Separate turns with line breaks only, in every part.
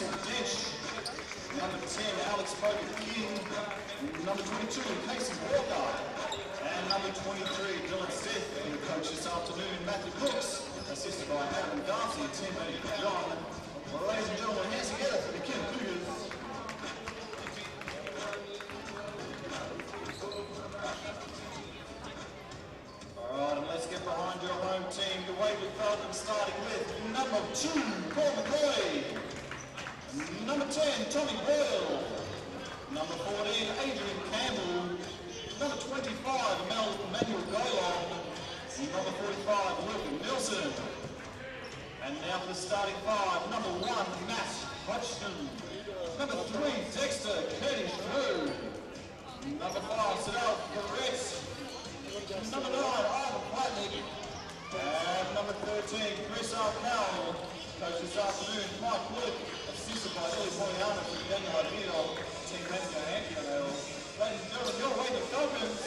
Number 10, Alex King. Number 22, Casey Walker. And number 23, Dylan Stith. And the coach this afternoon, Matthew Brooks, assisted by Adam Darcy, teammate John. Well, ladies and gentlemen, hands together for the McKinnon Cougars. Alright, and let's get behind your home team. The Waverley Falcons starting with number 2, Paul McCoy. Number 10, Tommy Boyle. Number 14, Adrian Campbell. Number 25, Emmanuel Golong. Number 45, Wilkie Nilsson. And now for the starting 5, number 1, Matt Hodgson. Number 3, Dexter Curtis Drew. Number 5, Sadal Correct. Number 9, Ivan Platnick. And number 13, Chris Alcal. Coach this afternoon, Mike Wood, assisted by Ellie Poliana from Daniel Adino, team manager Anthony O'Neill. Ladies and gentlemen, your way to Falcons.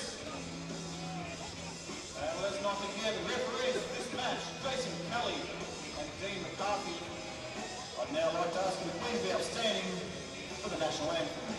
And let's not forget the referees of this match, Jason Kelly and Dean McCarthy. I'd now like to ask you to please be outstanding for the national anthem.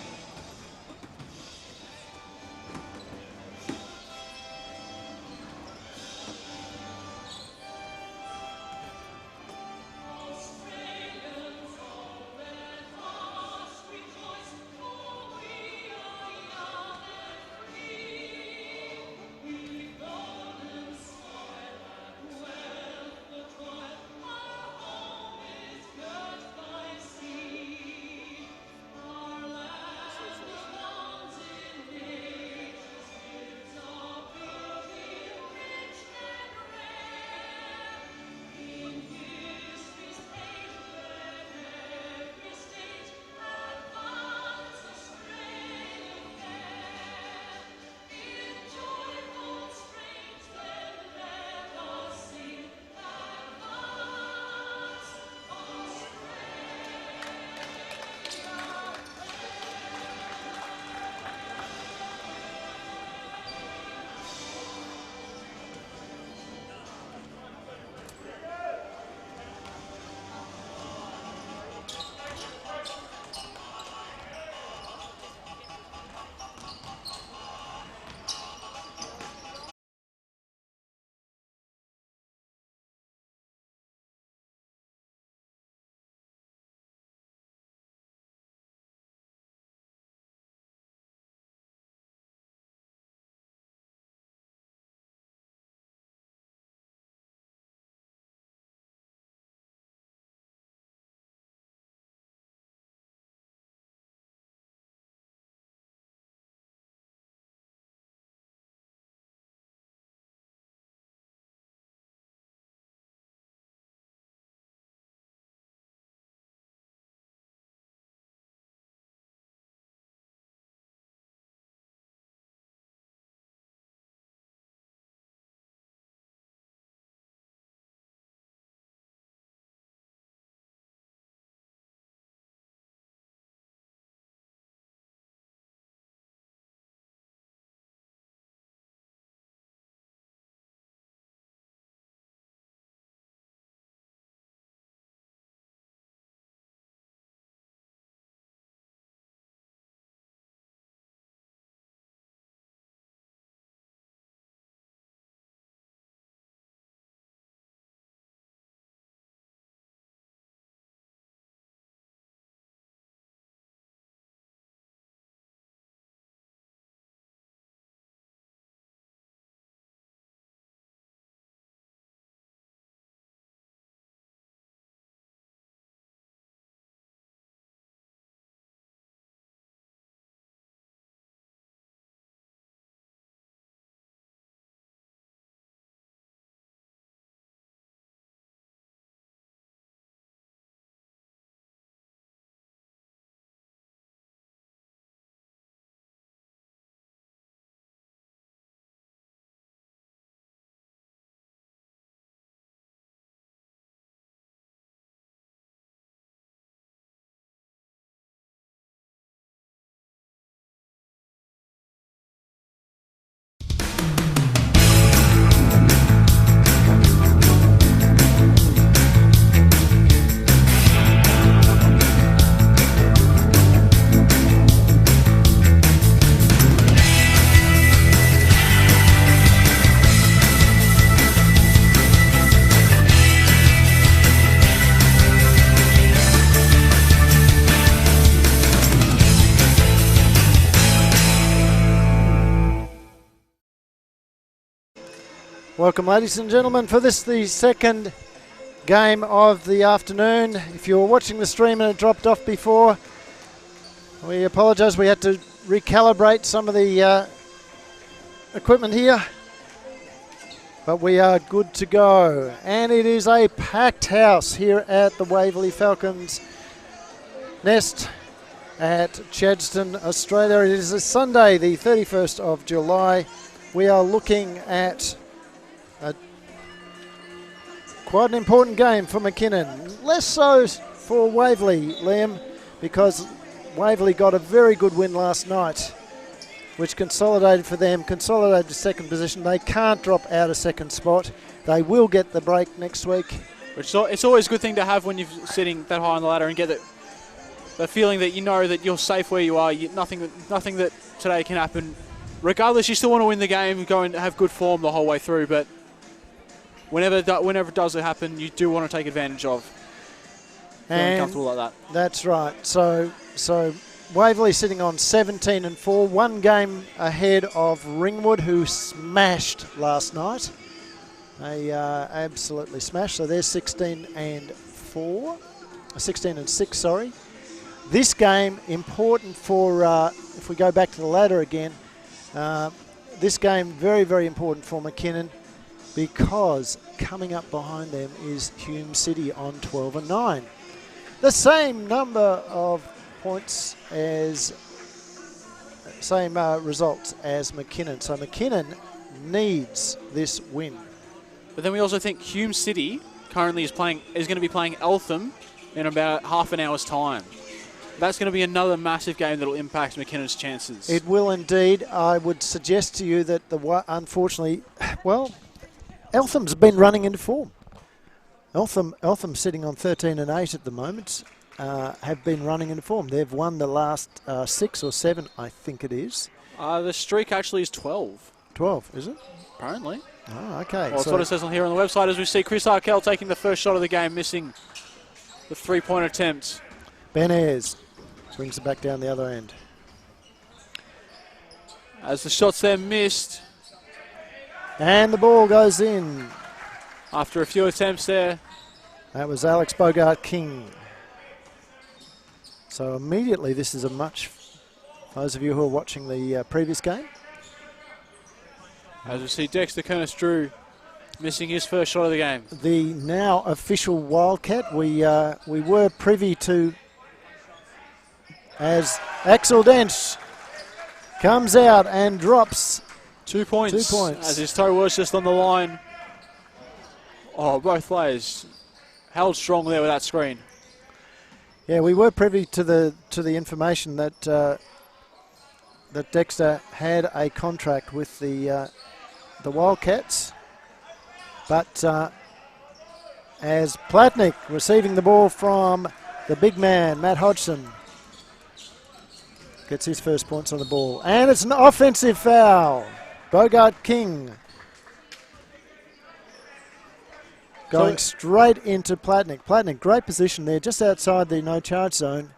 Welcome, ladies and gentlemen, for this, the second game of the afternoon. If you were watching the stream and it dropped off before, we apologise. We had to recalibrate some of the equipment here, but we are good to go. And it is a packed house here at the Waverley Falcons Nest at Chadstone, Australia. It is a Sunday, the 31st of July. We are looking at quite an important game for McKinnon. Less so for Waverley, Liam, because Waverley got a very good win last night, which consolidated for them, consolidated to second position. They can't drop out of second spot. They will get the break next week.
It's always a good thing to have when you're sitting that high on the ladder and get the feeling that you know that you're safe where you are. Nothing that today can happen. Regardless, you still want to win the game, go and have good form the whole way through, but whenever it does happen, you do want to take advantage of feeling comfortable like that. That's right.
So Waverley sitting on 17-4, one game ahead of Ringwood, who smashed last night. They absolutely smashed. So they're 16-6. Sorry. This game important for if we go back to the ladder again. This game very, very important for McKinnon, because coming up behind them is Hume City on 12-9. The same number of points as, same results as McKinnon. So McKinnon needs this win.
But then we also think Hume City currently is going to be playing Eltham in about half an hour's time. That's going to be another massive game that will impact McKinnon's chances.
It will indeed. I would suggest to you that unfortunately, well, Eltham's been running into form. Eltham sitting on 13-8 at the moment, have been running into form. They've won the last 6 or 7, I think it is.
The streak actually is 12.
12, is it?
Apparently.
Oh, okay.
Well, that's what it says on here on the website, as we see Chris Arkell taking the first shot of the game, missing the three-point attempt.
Ben Ayres brings it back down the other end.
As the shots there missed.
And the ball goes in.
After a few attempts there.
That was Alex Bogart-King. So immediately this is a much, those of you who are watching the previous game.
As we see Dexter Curtis-Drew missing his first shot of the game.
The now official Wildcat, we were privy to, as Axel Dench comes out and drops
2 points.
2 points.
As his toe was just on the line. Oh, both players held strong there with that screen.
Yeah, we were privy to the information that that Dexter had a contract with the Wildcats, but as Platnick receiving the ball from the big man Matt Hodgson gets his first points on the ball, and it's an offensive foul. Bogart-King going straight into Platnick. Platnick, great position there, just outside the no-charge zone.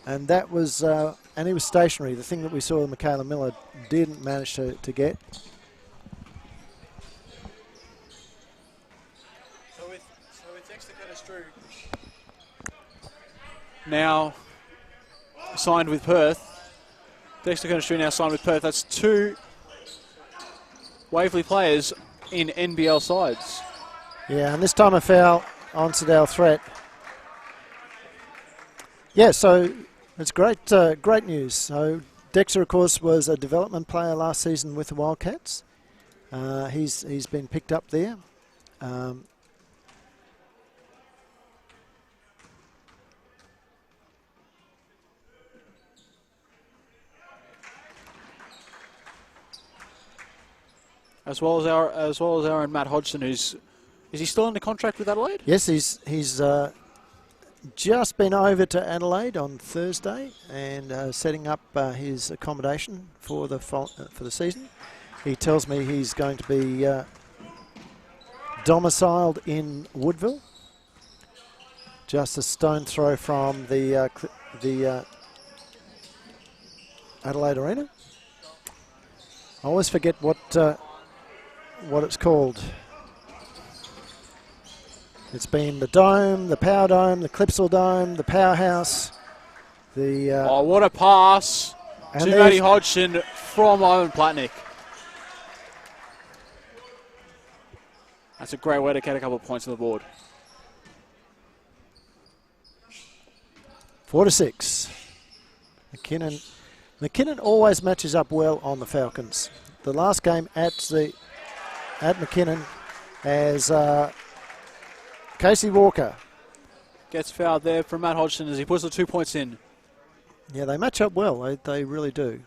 And that was, and he was stationary. The thing that we saw with Michaela Miller didn't manage to get.
So with Dexter Curtis-Drew now signed with Perth. Dexter Curtis-Drew now signed with Perth. That's 2 Waverley players in NBL sides.
Yeah, and this time a foul on Sedale Threat. Yeah, so it's great great news. So Dexter, of course, was a development player last season with the Wildcats. He's been picked up there.
As well as our own Matt Hodgson, is he still under contract with Adelaide?
Yes, he's just been over to Adelaide on Thursday and setting up his accommodation for the season. He tells me he's going to be domiciled in Woodville, just a stone throw from the Adelaide Arena. I always forget what what it's called. It's been the Dome, the Power Dome, the Clipsal Dome, the Powerhouse.
Oh, what a pass to Matty Hodgson from Ivan Platnick. That's a great way to get a couple of points on the board.
4-6. McKinnon always matches up well on the Falcons. The last game at McKinnon as Casey Walker
gets fouled there from Matt Hodgson as he puts the 2 points in.
Yeah, they match up well. They really do.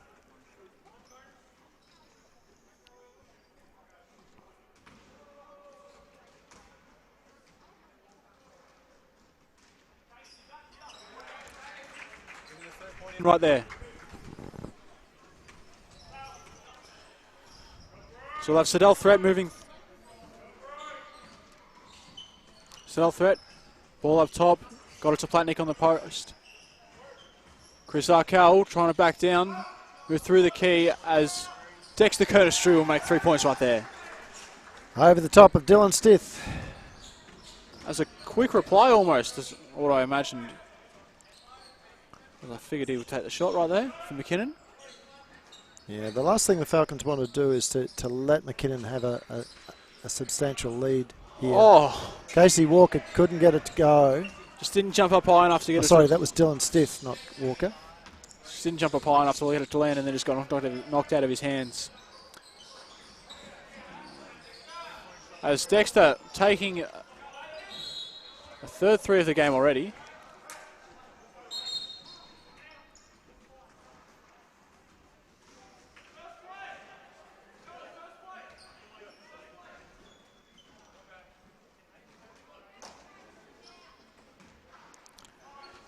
Right there. So we'll have Siddell Threat moving. Siddell Threat. Ball up top. Got it to Platnick on the post. Chris Arkell trying to back down. Move through the key as Dexter Curtis Drew will make 3 points right there.
Over the top of Dylan Stith.
As a quick reply almost, is what I imagined. I figured he would take the shot right there from McKinnon.
Yeah, the last thing the Falcons want to do is to let McKinnon have a substantial lead here.
Oh!
Casey Walker couldn't get it to go.
Just didn't jump up high enough to get it.
Sorry, that was Dylan Stith, not Walker.
Just didn't jump up high enough to get it to land and then just got knocked out of his hands. As Dexter taking a third three of the game already.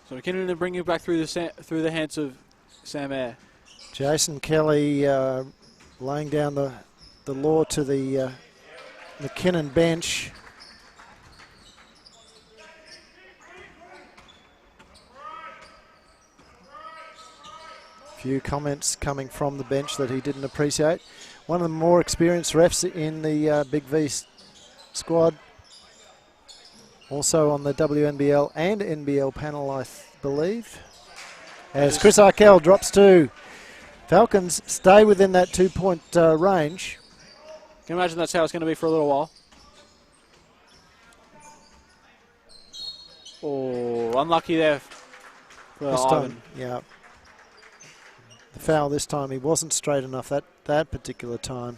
So McKinnon to bring you back through the hands of Sam Eyre.
Jason Kelly laying down the law to the McKinnon bench. A few comments coming from the bench that he didn't appreciate. One of the more experienced refs in the Big V squad. Also on the WNBL and NBL panel, I believe. As Chris Arkell drops two. Falcons stay within that 2 point range.
Can you imagine that's how it's going to be for a little while? Oh, unlucky there for
This
Ivan.
time, yeah. The foul this time, he wasn't straight enough that particular time.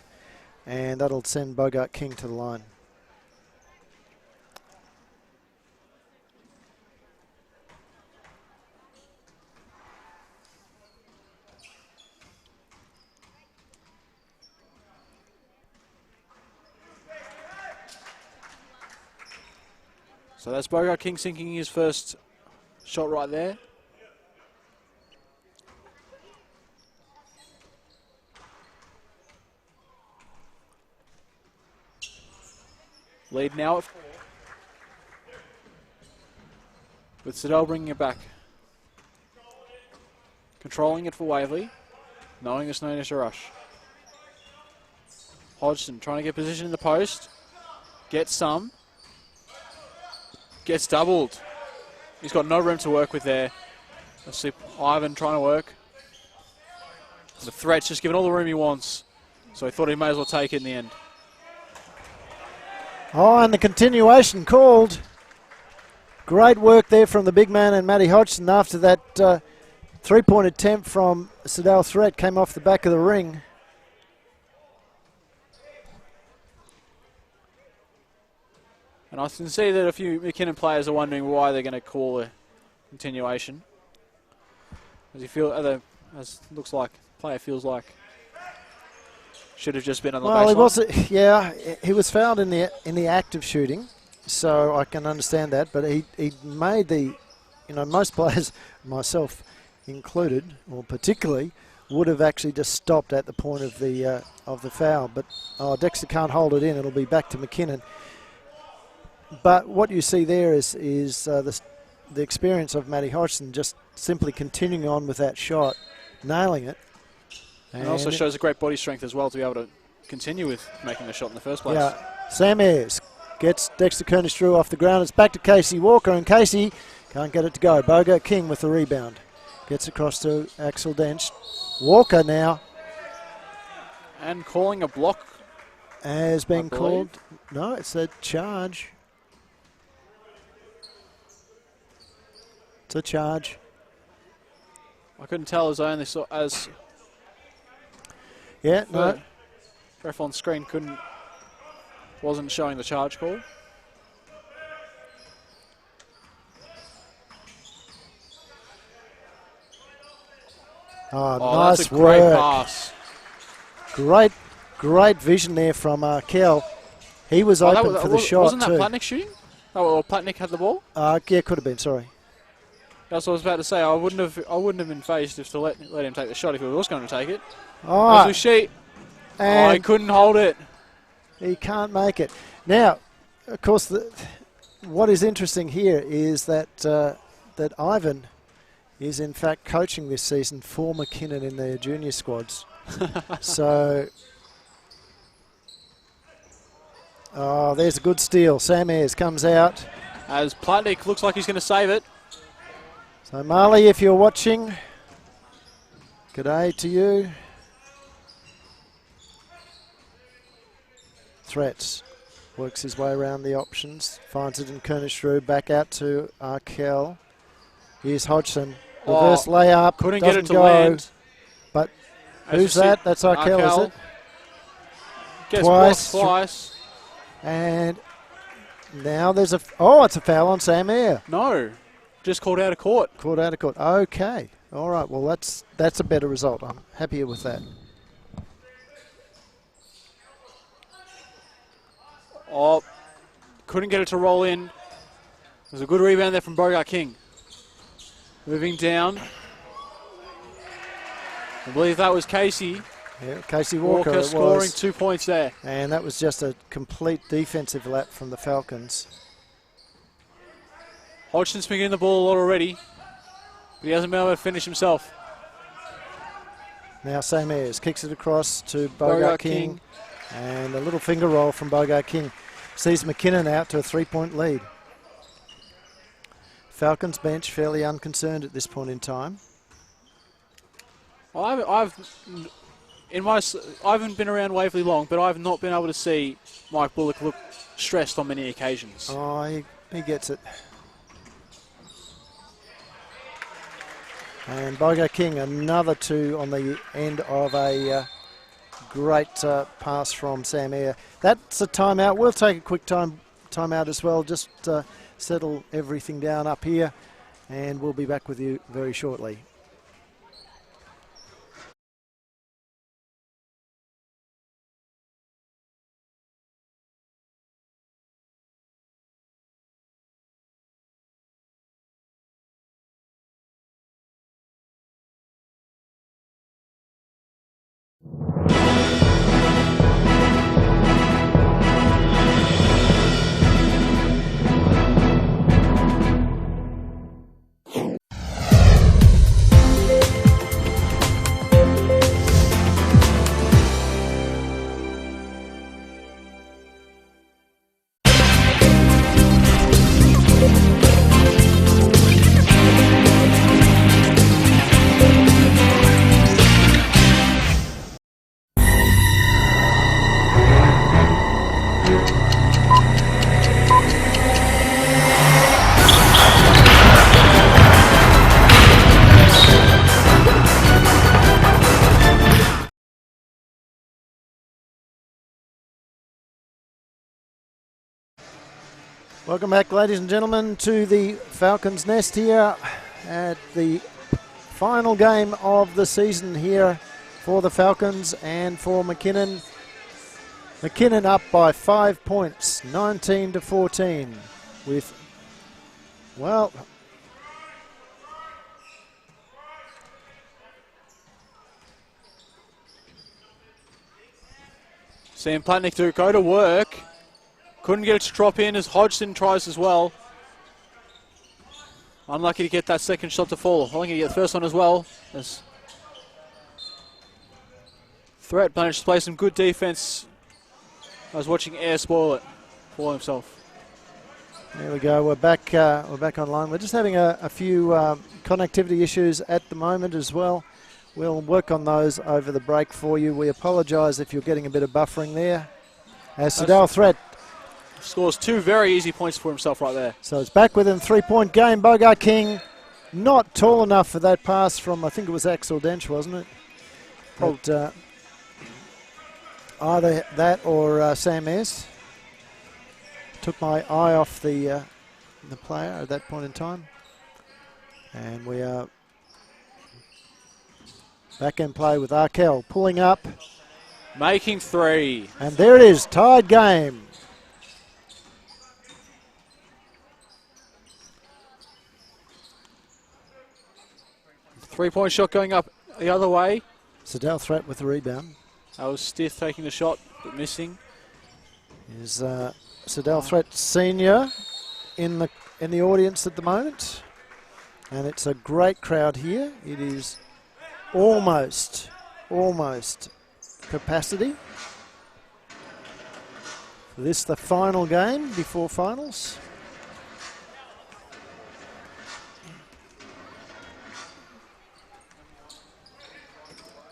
And that'll send Bogart King to the line.
So that's Bogart King sinking his first shot right there. Lead now at 4. With Siddell bringing it back. Controlling it for Waverley. Knowing it's no need to rush. Hodgson trying to get position in the post. Gets some. Gets doubled. He's got no room to work with there. Let's see Ivan trying to work. The Threat's just given all the room he wants. So he thought he may as well take it in the end.
Oh, and the continuation called. Great work there from the big man and Matty Hodgson after that 3 point attempt from Siddell Threat came off the back of the ring.
And I can see that a few McKinnon players are wondering why they're going to call a continuation. As looks like player feels like should have just been on the baseline.
He was fouled in the act of shooting, so I can understand that. But he made most players, myself included, or particularly, would have actually just stopped at the point of the foul. But Dexter can't hold it in; it'll be back to McKinnon. But what you see there is the experience of Matty Hodgson just simply continuing on with that shot, nailing it.
And it also shows a great body strength as well to be able to continue with making the shot in the first place.
Yeah, Sam Ayres gets Dexter Kernish-Drew off the ground. It's back to Casey Walker, and Casey can't get it to go. Bogart King with the rebound. Gets across to Axel Dench. Walker now.
And calling a block.
Has been called. No, it's a charge. It's a charge.
I couldn't tell as I only saw as.
Yeah, no.
Ref on screen wasn't showing the charge call.
Oh,
nice
that's a
great
work.
pass.
Great vision there from Kel. He was open for the shot
wasn't that
too.
Platnick shooting? Oh, or Platnick had the ball?
Yeah, could have been. Sorry.
That's what I was about to say. I wouldn't have been phased if to let him take the shot if he was going to take it.
Oh,
There's Sheet.
and
He couldn't hold it.
he can't make it. Now, of course, what is interesting here is that that Ivan is in fact coaching this season for McKinnon in their junior squads. So, there's a good steal. Sam Ayres comes out.
As Platnick looks like he's going to save it.
So Marley, if you're watching, g'day to you. Threats. Works his way around the options. Finds it in Kernish-Drew. Back out to Arkell. Here's Hodgson. Reverse layup.
Couldn't get it to
go.
land.
But
As
who's
you see,
that? That's Arkell, is it?
Gets
Twice.
blocked twice.
And now there's a... Oh, it's a foul on Sam Ayres.
No. Just called out of court.
Caught out of court. Okay. All right. Well, that's a better result. I'm happier with that.
Oh, couldn't get it to roll in. There's a good rebound there from Bogart King. Moving down. I believe that was Casey.
Yeah, Casey Walker
scoring 2 points there.
And that was just a complete defensive lap from the Falcons.
Hodgson's been getting the ball a lot already, but he hasn't been able to finish himself.
Now Sam Ayres kicks it across to Bogart King. And a little finger roll from Bogart King. Sees McKinnon out to a 3-point lead. Falcons bench fairly unconcerned at this point in time.
I haven't been around Waverley long, but I've not been able to see Mike Bullock look stressed on many occasions.
Oh, he gets it. And Bogart King, another 2 on the end of a great pass from Sam Ayres. That's a timeout. We'll take a quick timeout as well. Just settle everything down up here, and we'll be back with you very shortly. Welcome back, ladies and gentlemen, to the Falcons' Nest here at the final game of the season here for the Falcons and for McKinnon. McKinnon up by 5 points, 19-14, with, well,
Seeing Platnick to go to work. Couldn't get it to drop in as Hodgson tries as well. Unlucky to get that second shot to fall. Only going to get the first one as well. As Threat managed to play some good defense. I was watching Air spoil it for himself.
There we go. We're back online. We're just having a few connectivity issues at the moment as well. We'll work on those over the break for you. We apologise if you're getting a bit of buffering there. As Sadal Threat
scores 2 very easy points for himself right there.
So it's back within 3-point game. Bogart King not tall enough for that pass from, I think it was Axel Dench, wasn't it? But, either that or Sam Ayres. Took my eye off the player at that point in time. And we are back in play with Arkell pulling up.
Making 3.
And there it is, tied game.
Three-point shot going up the other way.
Sadal Threat with the rebound.
That was Stith taking the shot, but missing.
Is Sadal Threat Senior in the audience at the moment. And it's a great crowd here. It is almost capacity. This the final game before finals.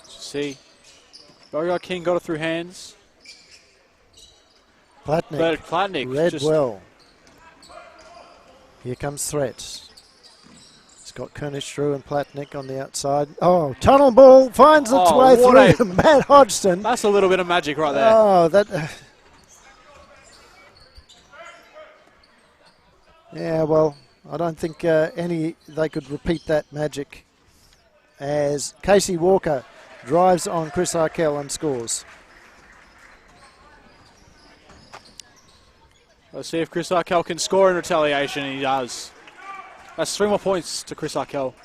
See, Bogart King got it through hands.
Platnick,
but Platnick
read well. Here comes Threat. It's got Kernish and Platnick on the outside. Oh, tunnel ball finds its way through to Matt Hodgson.
That's a little bit of magic right there.
Oh, that. Yeah, well, I don't think they could repeat that magic as Casey Walker drives on Chris Arkell and scores.
Let's see if Chris Arkell can score in retaliation, and he does. That's 3 more points to Chris Arkell.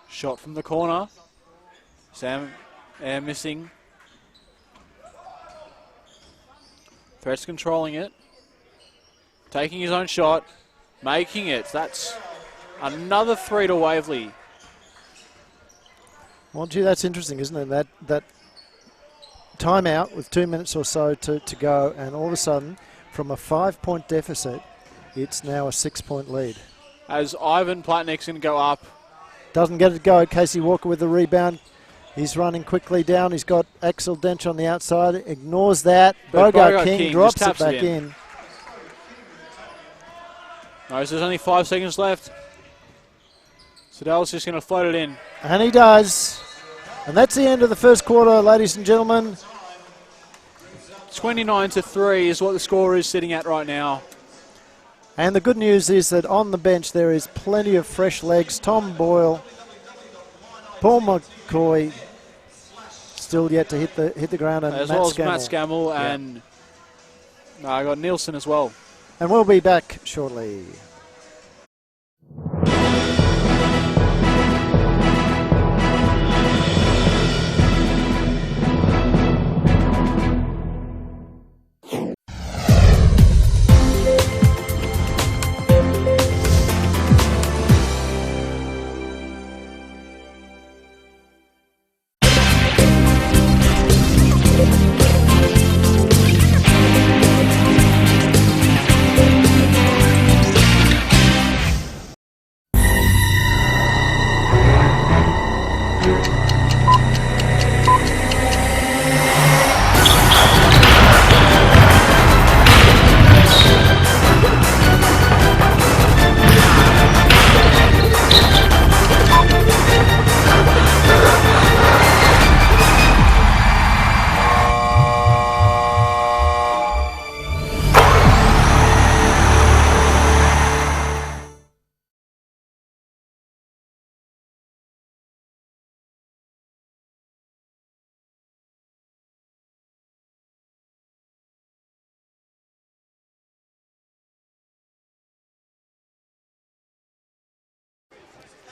Shot from the corner. Sam Air missing. Threat's controlling it. Taking his own shot. Making it. That's another 3 to Waverley.
Well, gee, that's interesting, isn't it? That timeout with 2 minutes or so to go, and all of a sudden, from a 5-point deficit, it's now a 6-point lead.
As Ivan Platnick's going to go up.
Doesn't get it go. Casey Walker with the rebound. He's running quickly down. He's got Axel Dench on the outside. Ignores that. Bogart King drops it back in.
No, there's only 5 seconds left. Sadal's just going to float it in.
And he does. And that's the end of the first quarter, ladies and gentlemen.
29-3 is what the score is sitting at right now.
And the good news is that on the bench there is plenty of fresh legs. Tom Boyle, Paul McCoy, still yet to hit the ground, and
as
Matt
well as
Scammell.
Matt Scammell, and I got Nielsen as well.
And we'll be back shortly.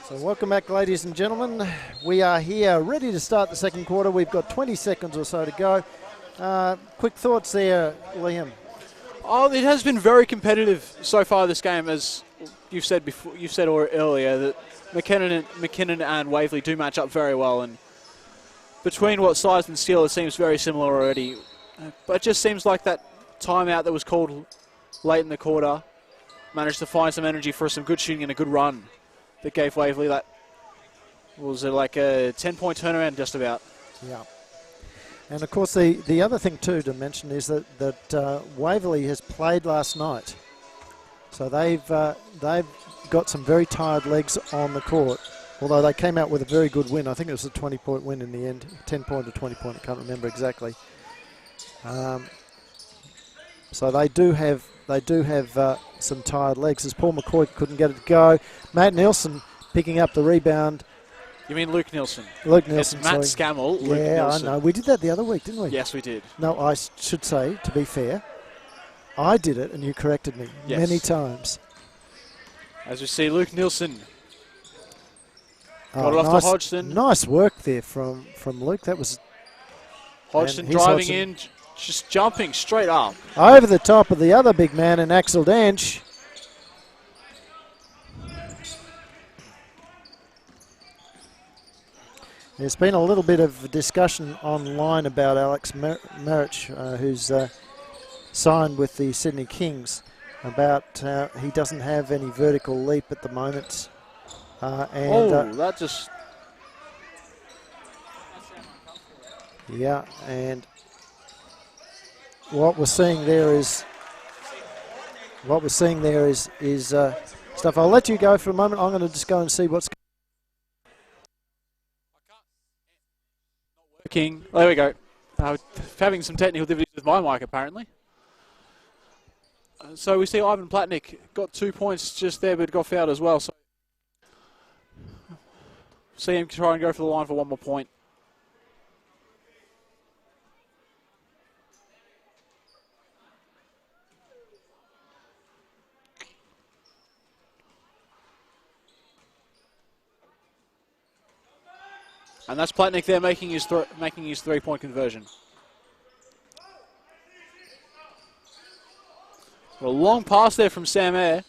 So welcome back, ladies and gentlemen. We are here ready to start the second quarter. We've got 20 seconds or so to go. Quick thoughts there, Liam.
Oh, it has been very competitive so far this game, as you've said before. You've said earlier that McKinnon and Waverley do match up very well, and between what size and skill, it seems very similar already. But it just seems like that timeout that was called late in the quarter managed to find some energy for some good shooting and a good run that gave Waverley that. Was it like a 10-point turnaround just about?
Yeah. And of course the other thing too to mention is that Waverley has played last night. So they've got some very tired legs on the court. Although they came out with a very good win. I think it was a 20-point win in the end. 10-point or 20-point, I can't remember exactly. So they do have some tired legs as Paul McCoy couldn't get it to go. Matt Nielsen picking up the rebound.
You mean Luke Nielsen?
Luke Nielsen.
It's Matt Scammell. Luke Nielsen.
I know. We did that the other week, didn't we?
Yes, we did.
No, I should say, to be fair, I did it and you corrected me many times.
As we see, Luke Nielsen got it off to Hodgson.
Nice work there from Luke. That was
Hodgson driving in, just jumping straight up.
Over the top of the other big man in Axel Danch. There's been a little bit of discussion online about Alex Merich, who's signed with the Sydney Kings, about he doesn't have any vertical leap at the moment.
That just...
Yeah, and what we're seeing there is stuff. I'll let you go for a moment. I'm going to just go and see what's
working. Oh, there we go. Having some technical difficulties with my mic apparently. So we see Ivan Platnick got 2 points just there, but got fouled as well. So see him try and go for the line for one more point. And that's Platnick there making his 3-point conversion. A long pass there from Sam Eyre.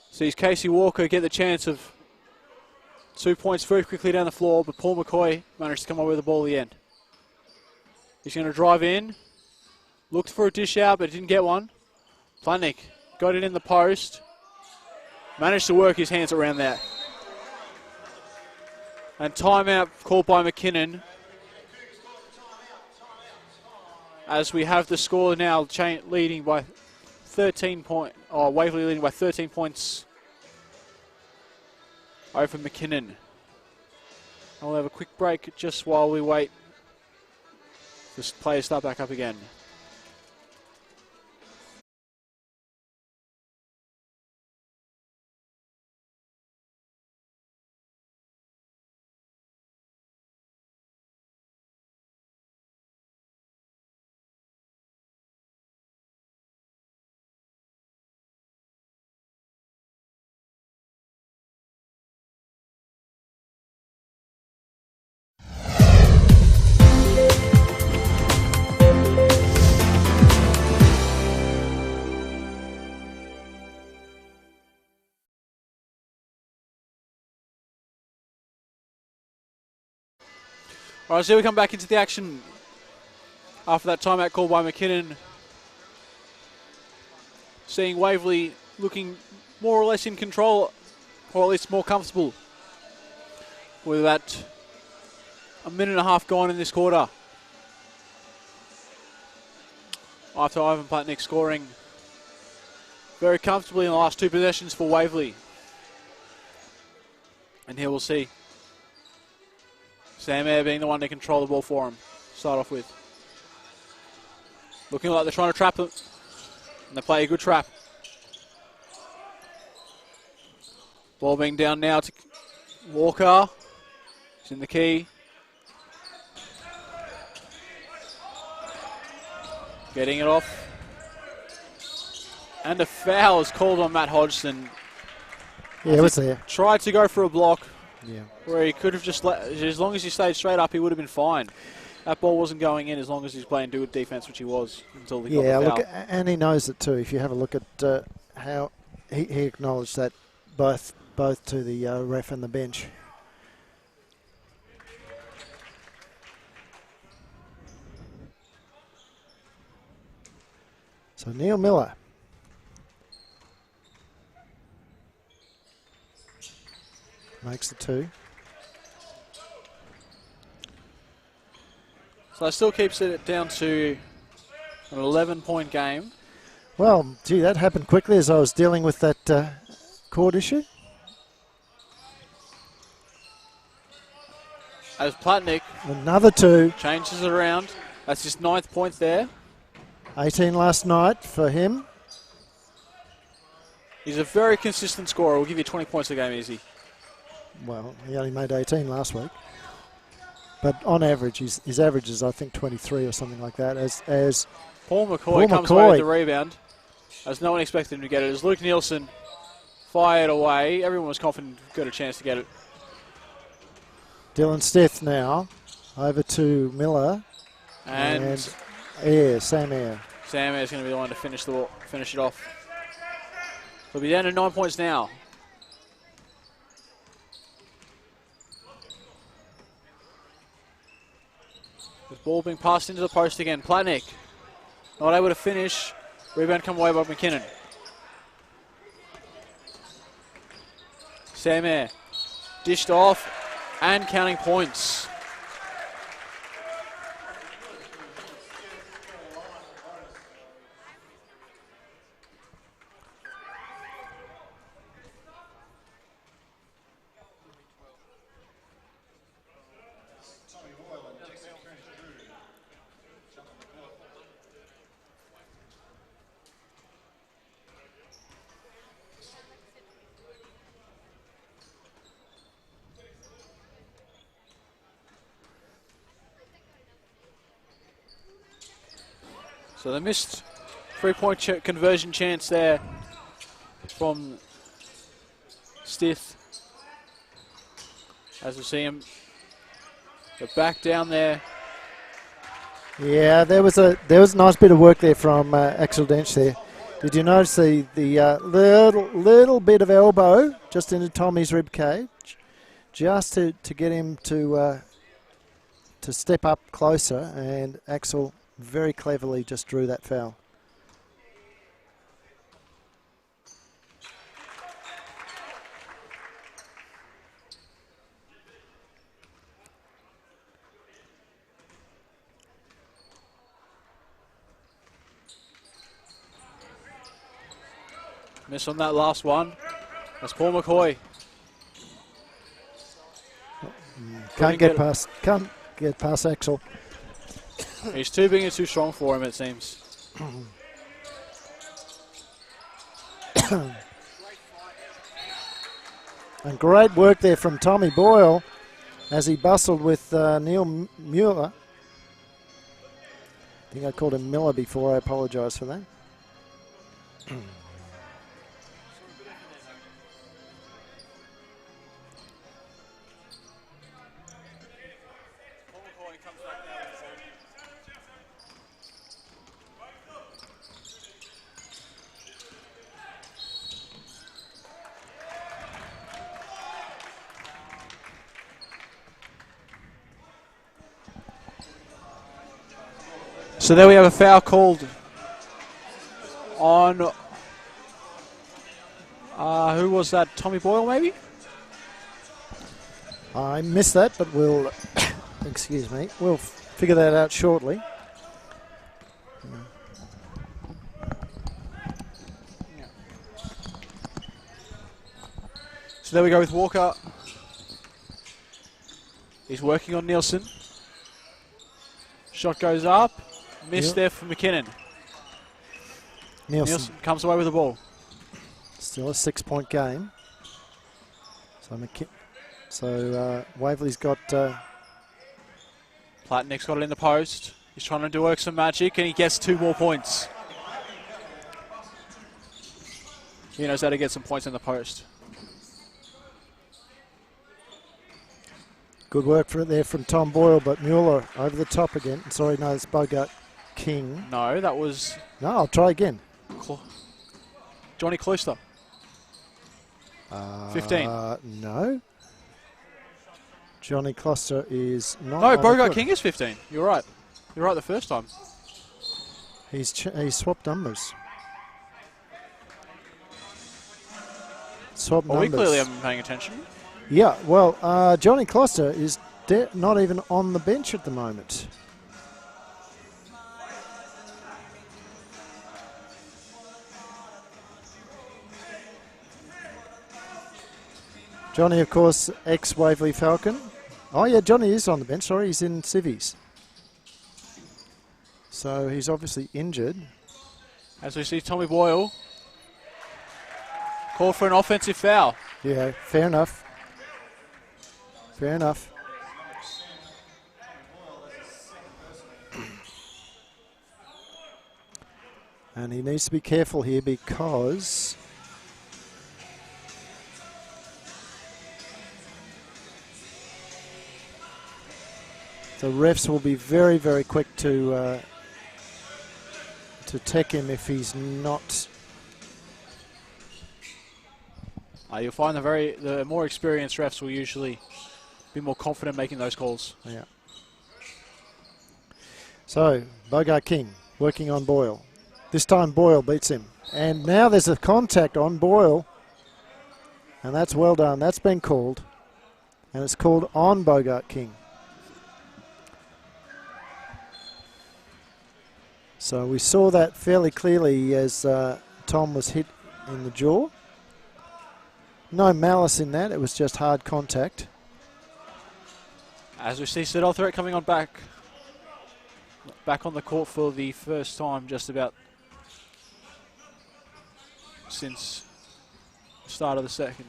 Sees Casey Walker get the chance of 2 points very quickly down the floor, but Paul McCoy managed to come away with the ball at the end. He's going to drive in. Looked for a dish out, but didn't get one. Platnick got it in the post. Managed to work his hands around that. And timeout called by McKinnon. As we have the score now leading by 13 points. Waverley leading by 13 points over McKinnon. I'll have a quick break just while we wait for the players start back up again. All right, so we come back into the action after that timeout call by McKinnon. Seeing Waverley looking more or less in control, or at least more comfortable with about a minute and a half gone in this quarter. After Ivan Platnick scoring very comfortably in the last two possessions for Waverley. And here we'll see Sam Eyre being the one to control the ball for him, start off with. Looking like they're trying to trap him. And they play a good trap. Ball being down now to Walker. He's in the key. Getting it off. And a foul is called on Matt Hodgson.
Yeah, it was there.
Tried to go for a block.
Yeah.
Where he could have just let, as long as he stayed straight up, he would have been fine. That ball wasn't going in as long as he's playing good defence, which he was until he got
Yeah,
the foul.
look, and he knows it too. If you have a look at how he acknowledged that both to the ref and the bench. So Neil Miller. Makes the 2.
So that still keeps it down to an 11-point game.
Well, gee, that happened quickly as I was dealing with that court issue.
As Platnick
Another 2.
changes it around. That's his 9th point there.
18 last night for him.
He's a very consistent scorer. We'll give you 20 points a game easy.
Well, he only made 18 last week. But on average, his average is, I think, 23 or something like that. As
Paul McCoy comes away with the rebound, as no one expected him to get it. As Luke Nielsen fired away, everyone was confident he got a chance to get it.
Dylan Stith now over to Miller.
And
Sam Eyre.
Sam Eyre is going to be the one to finish it off. We'll be down to 9 points now. The ball being passed into the post again. Platnick not able to finish. Rebound come away by McKinnon. Sam Eyre dished off and counting points. So the missed 3-point conversion chance there from Stith. As we see him get back down there.
Yeah, there was a nice bit of work there from Axel Dench there. Did you notice the little bit of elbow just into Tommy's rib cage, just to get him to step up closer, and Axel very cleverly just drew that foul.
Miss on that last one. That's Paul McCoy.
Can't get past Axel.
He's too big and too strong for him, it seems.
And great work there from Tommy Boyle as he bustled with Neil Mueller. I think I called him Miller before. I apologise for that.
So there we have a foul called on, who was that, Tommy Boyle maybe?
I missed that, but we'll, excuse me, we'll figure that out shortly.
So there we go with Walker. He's working on Nielsen. Shot goes up. Missed there for McKinnon. Nielsen comes away with the ball.
Still a 6-point game. So Waverley's got...
Platnick's got it in the post. He's trying to work some magic and he gets 2 more points. He knows how to get some points in the post.
Good work for it there from Tom Boyle, but Mueller over the top again. Sorry, no, it's Bogart King.
No, that was...
No, I'll try again.
Johnny Cloister. 15.
No. Johnny Closter is not.
No, Bogart King is 15. You're right. You're right the first time.
He's swapped numbers. Swap numbers.
We clearly haven't been paying attention.
Yeah, well, Johnny Closter is not even on the bench at the moment. Johnny, of course, ex-Waverley Falcon. Oh, yeah, Johnny is on the bench. Sorry, he's in civvies. So he's obviously injured.
As we see Tommy Boyle call for an offensive foul.
Yeah, fair enough. Fair enough. And he needs to be careful here because the refs will be very, very quick to tech him if he's not.
You'll find the more experienced refs will usually be more confident making those calls.
Yeah. So Bogart King working on Boyle. This time Boyle beats him. And now there's a contact on Boyle. And that's well done. That's been called. And it's called on Bogart King. So we saw that fairly clearly as Tom was hit in the jaw. No malice in that. It was just hard contact.
As we see Siddle Threat coming on back on the court for the first time just about since the start of the second.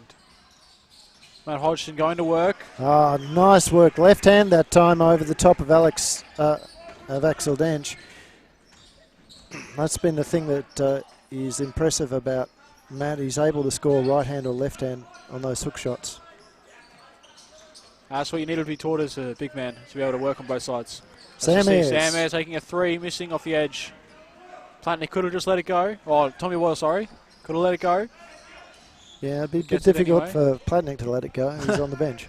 Matt Hodgson going to work.
Ah, nice work. Left hand that time over the top of Axel Dench. That's been the thing that is impressive about Matt. He's able to score right hand or left hand on those hook shots.
That's what you need to be taught as a big man, to be able to work on both sides.
Sam
Ayres taking a three, missing off the edge. Platnick could have just let it go. Oh, Tommy Boyle, sorry. Could have let it go.
Yeah, it'd be a bit difficult for Platnick to let it go. He's on the bench.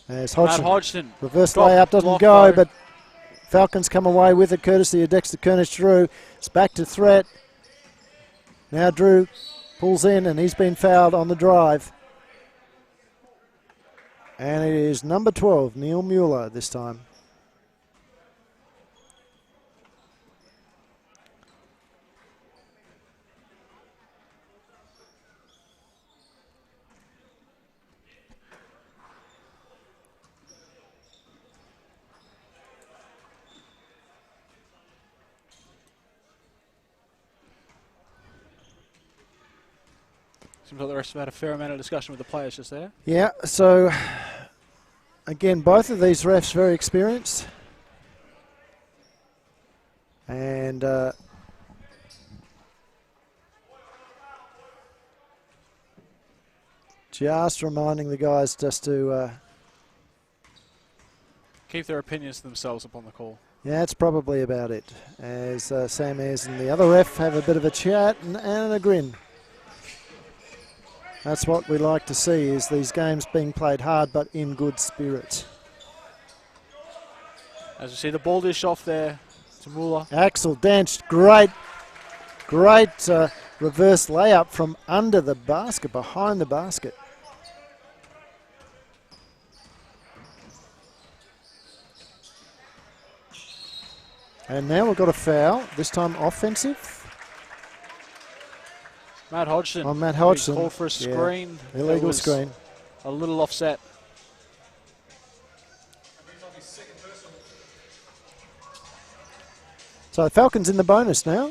There's Hodgson.
Matt Hodgson.
Reverse layup doesn't go, but Falcons come away with it courtesy of Dexter Kernish-Drew. It's back to Threat. Now Drew pulls in and he's been fouled on the drive. And it is number 12, Neil Mueller this time.
Seems like the rest have had a fair amount of discussion with the players just there.
Yeah, so again, both of these refs very experienced. And just reminding the guys just to
keep their opinions to themselves upon the call.
Yeah, that's probably about it. As Sam Ayres and the other ref have a bit of a chat and a grin. That's what we like to see, is these games being played hard but in good spirits.
As you see the ball dish off there to Mueller.
Axel Dench, great reverse layup from under the basket, behind the basket. And now we've got a foul, this time offensive.
Matt Hodgson.
On Matt Hodgson.
Called for a screen.
Yeah, illegal screen.
A little offset.
So the Falcons in the bonus now.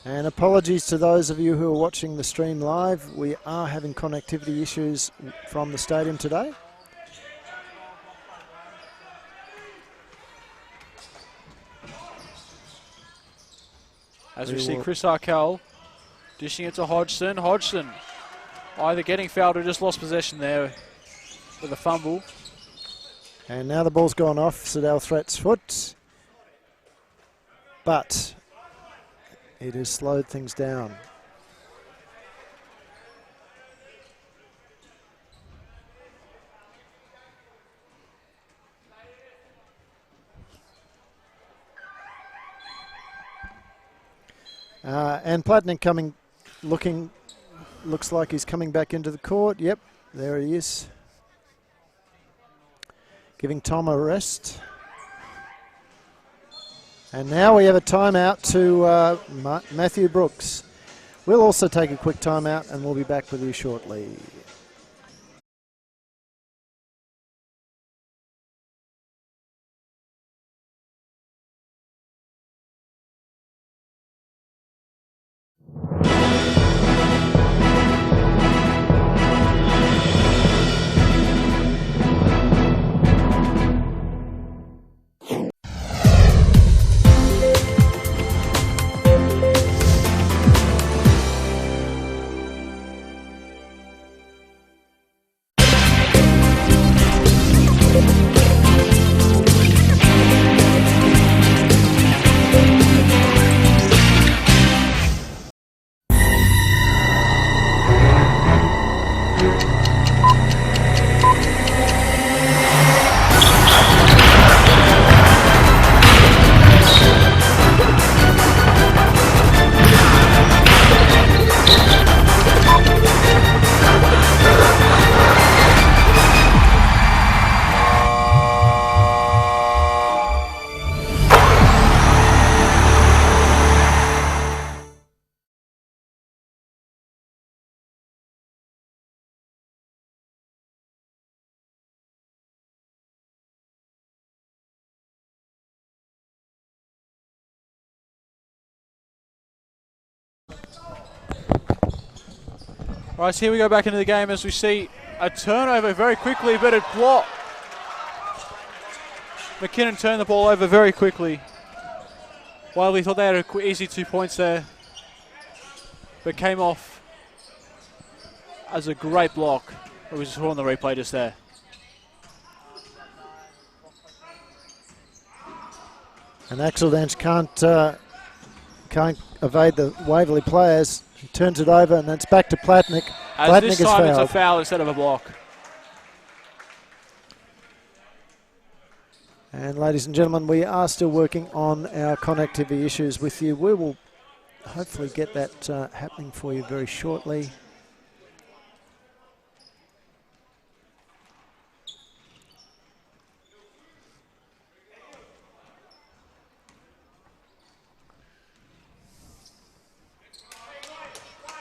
And apologies to those of you who are watching the stream live. We are having connectivity issues from the stadium today.
As we see Chris Arkell dishing it to Hodgson. Hodgson either getting fouled or just lost possession there with a fumble.
And now the ball's gone off Sadal Threat's foot. But it has slowed things down. And Platnick looks like he's coming back into the court. Yep, there he is. Giving Tom a rest. And now we have a timeout to Matthew Brooks. We'll also take a quick timeout and we'll be back with you shortly.
Right, so here we go back into the game as we see a turnover very quickly, but it blocked. McKinnon turned the ball over very quickly. Waverley thought they had an easy 2 points there, but came off as a great block. It was just on the replay just there.
And Axel Danch can't evade the Waverley players. He turns it over and it's back to Platnick.
As this time it's a foul instead of a block.
And ladies and gentlemen, we are still working on our connectivity issues with you. We will hopefully get that happening for you very shortly.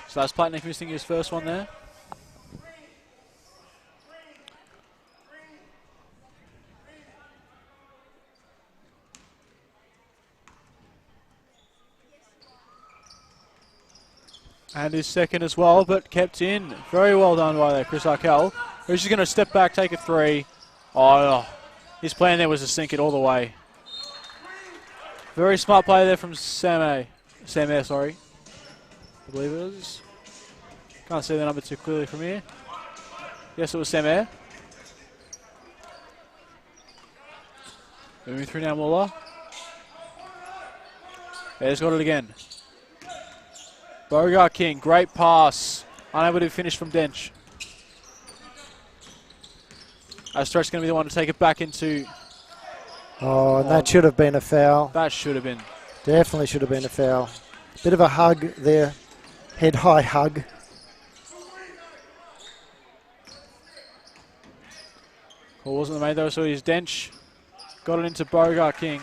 So that's Platnick missing his first one there. And his second as well, but kept in. Very well done by there, Chris Arkell. Who's just going to step back, take a three. Oh, his plan there was to sink it all the way. Very smart play there from Sam Air, sorry. I believe it was. Can't see the number too clearly from here. Yes, it was Sam Air. Moving through now, Muller. Air's got it again. Bogart King, great pass. Unable to finish from Dench. Stretch's going to be the one to take it back into...
Oh, and that should have been a foul.
That should have been.
Definitely should have been a foul. Bit of a hug there. Head-high hug.
Call wasn't made though, so he's Dench. Got it into Bogart King.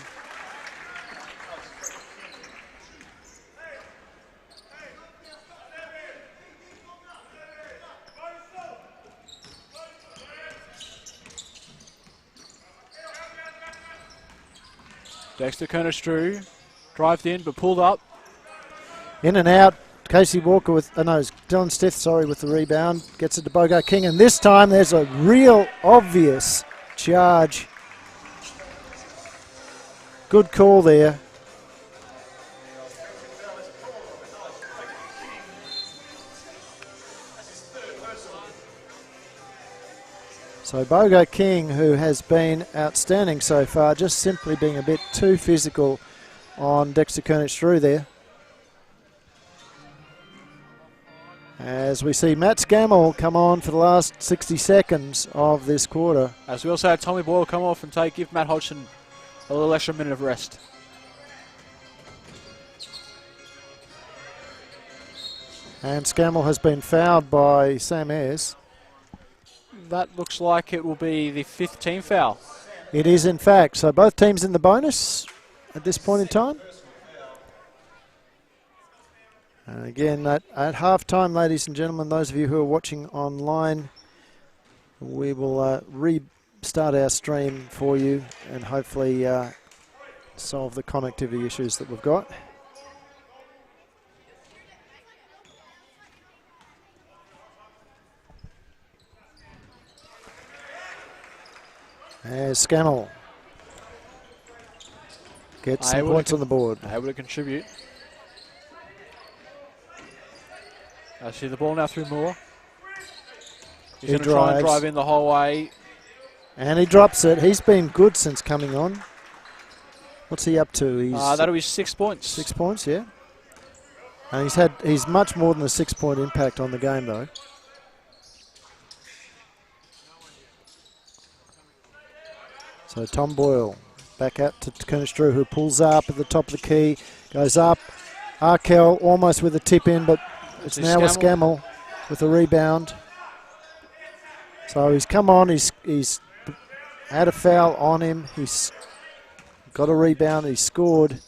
Dexter Kerner-Strew. Drived in, but pulled up.
In and out. Casey Walker with, no, it's Dylan Stith, sorry, with the rebound. Gets it to Bogart King, and this time there's a real obvious charge. Good call there. So Bogo King, who has been outstanding so far, just simply being a bit too physical on Dexter Kernish-Drew there. As we see Matt Scammell come on for the last 60 seconds of this quarter.
As we also had Tommy Boyle come off and give Matt Hodgson a little extra minute of rest.
And Scammell has been fouled by Sam Ayres.
That looks like it will be the 5th team foul.
It is, in fact. So both teams in the bonus at this point in time. And again, at half-time, ladies and gentlemen, those of you who are watching online, we will restart our stream for you and hopefully solve the connectivity issues that we've got. As Scammell gets some points on the board.
Able to contribute. I see the ball now through Moore. He's going to try and drive in the whole way.
And he drops it. He's been good since coming on. What's he up to?
That'll be 6 points.
6 points, yeah. And he's much more than a 6-point impact on the game, though. So Tom Boyle back out to Kernish-Drew, who pulls up at the top of the key, goes up. Arkell almost with a tip in, but it's now with Scammell with a rebound. So he's come on, he's had a foul on him, he's got a rebound, he's scored.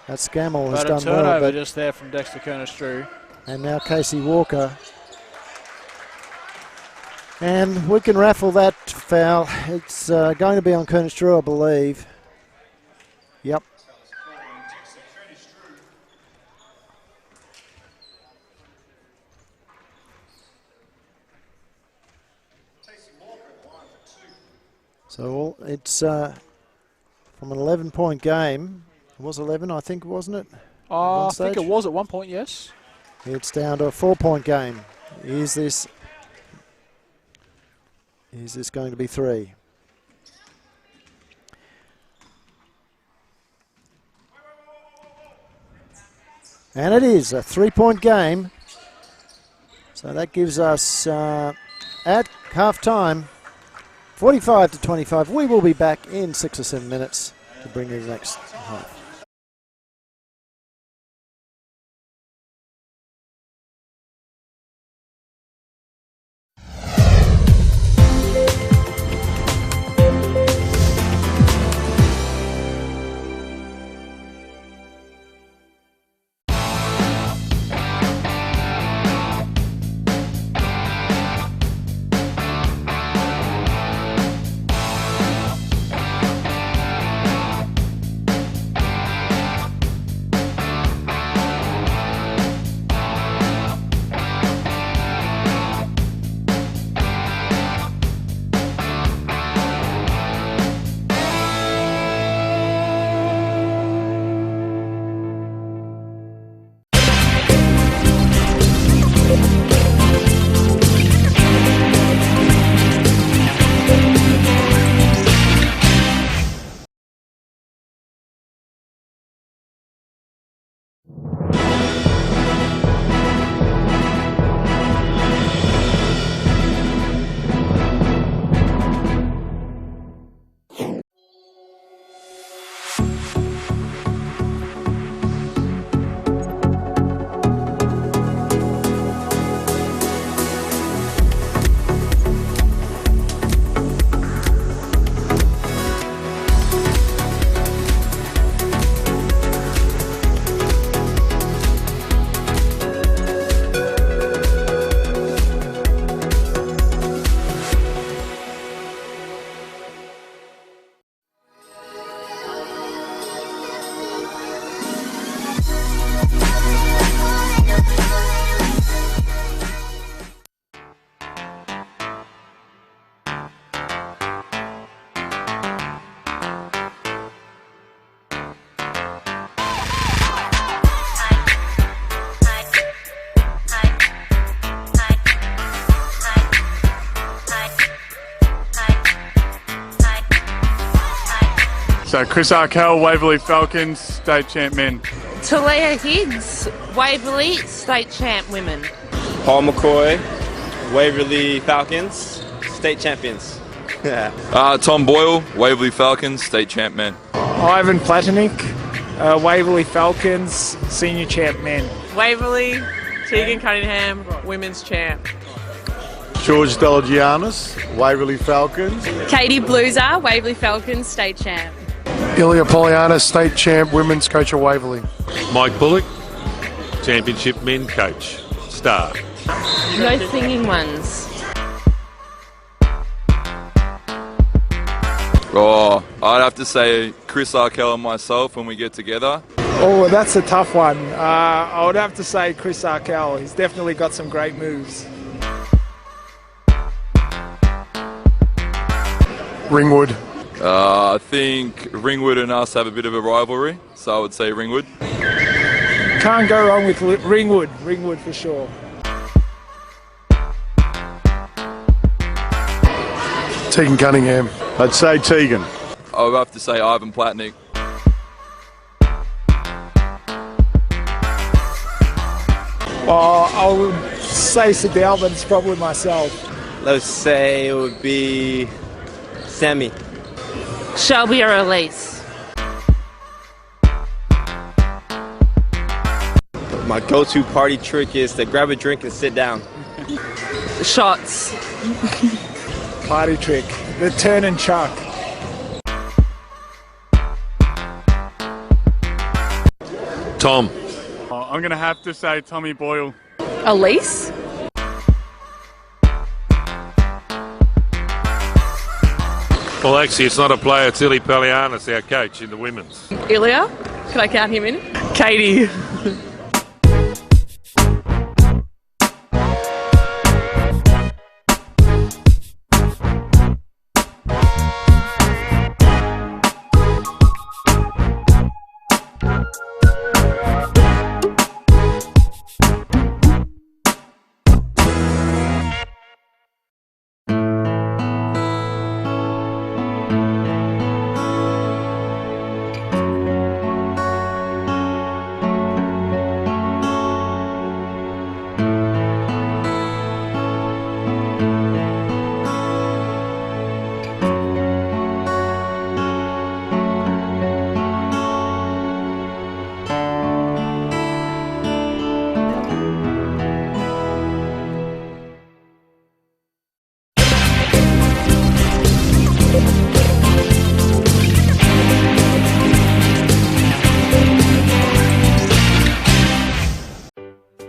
That Scammell has done well.
Turnover just there from Dexter Kernish-Drew.
And now Casey Walker. And we can raffle that foul. It's going to be on Kernish-Drew, I believe. Yep. So it's from an 11-point game. It was 11, I think, wasn't it?
I think it was at one point, yes.
It's down to a 4-point game. Is this going to be 3? And it is a 3-point game. So that gives us at half-time 45-25. We will be back in 6 or 7 minutes to bring you the next half.
So Chris Arkell, Waverley Falcons, state champ men.
Talia Higgs, Waverley State Champ Women.
Paul McCoy, Waverley Falcons, state champions.
Tom Boyle, Waverley Falcons, state champ men.
Ivan Platonik, Waverley Falcons, senior champ men.
Waverley, Tegan Cunningham, Women's Champ.
George Delagianis, Waverley Falcons.
Katie Blueser, Waverley Falcons, State Champ.
Ilya Polianis, State Champ, Women's Coach of Waverley.
Mike Bullock, Championship Men Coach, star.
No singing ones.
Oh, I'd have to say Chris Arkell and myself when we get together.
Oh, that's a tough one. I would have to say Chris Arkell. He's definitely got some great moves.
Ringwood.
I think Ringwood and us have a bit of a rivalry, so I would say Ringwood.
Can't go wrong with Ringwood. Ringwood for sure.
Tegan Cunningham.
I'd say Tegan.
I would have to say Ivan Platnik.
I would say Sadal, but it's probably myself.
Let's say it would be Sammy.
Shelby or Elise.
My go-to party trick is to grab a drink and sit down.
Shots.
Party trick. The turn and chuck.
Tom.
I'm going to have to say Tommy Boyle.
Elise?
Well, actually, it's not a player. It's Ilya Polianis, our coach in the women's.
Ilya? Can I count him in?
Katie.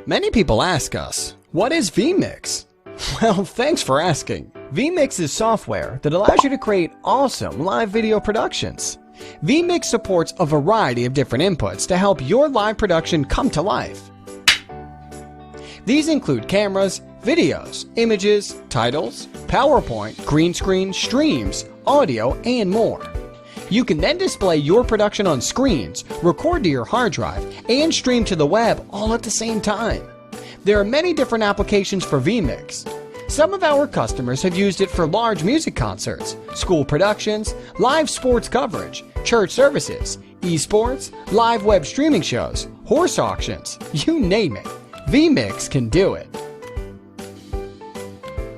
Many people ask us, what is vMix? Well, thanks for asking. vMix is software that allows you to create awesome live video productions. vMix supports a variety of different inputs to help your live production come to life. These include cameras, videos, images, titles, PowerPoint, green screen, streams, audio, and more. You can then display your production on screens, record to your hard drive, and stream to the web all at the same time. There are many different applications for vMix. Some of our customers have used it for large music concerts, school productions, live sports coverage, church services, esports, live web streaming shows, horse auctions, you name it. vMix can do it.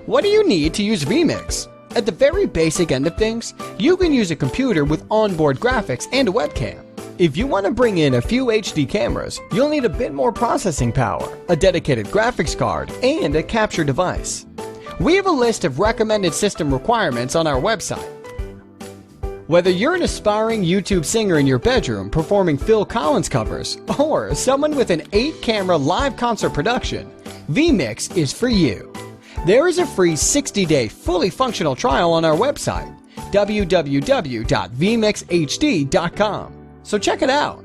What do you need to use vMix? At the very basic end of things, you can use a computer with onboard graphics and a webcam. If you want to bring in a few HD cameras, you'll need a bit more processing power, a dedicated graphics card, and a capture device. We have a list of recommended system requirements on our website. Whether you're an aspiring YouTube singer in your bedroom performing Phil Collins covers, or someone with an 8-camera live concert production, vMix is for you. There is a free 60-day fully functional trial on our website, www.vmixhd.com. So check it out.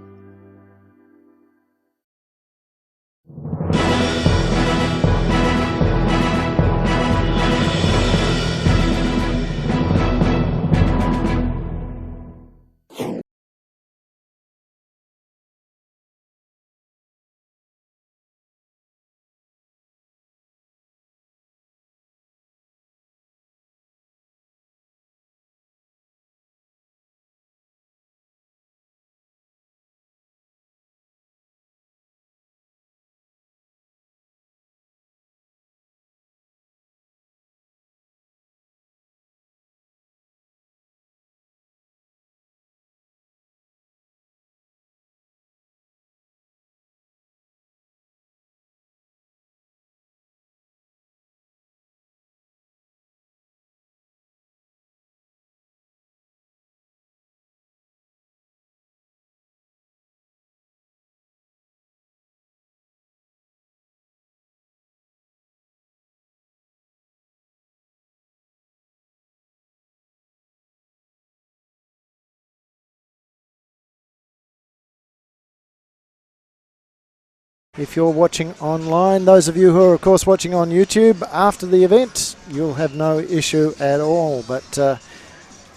if you're watching online. Those of you who are, of course, watching on YouTube after the event, you'll have no issue at all. But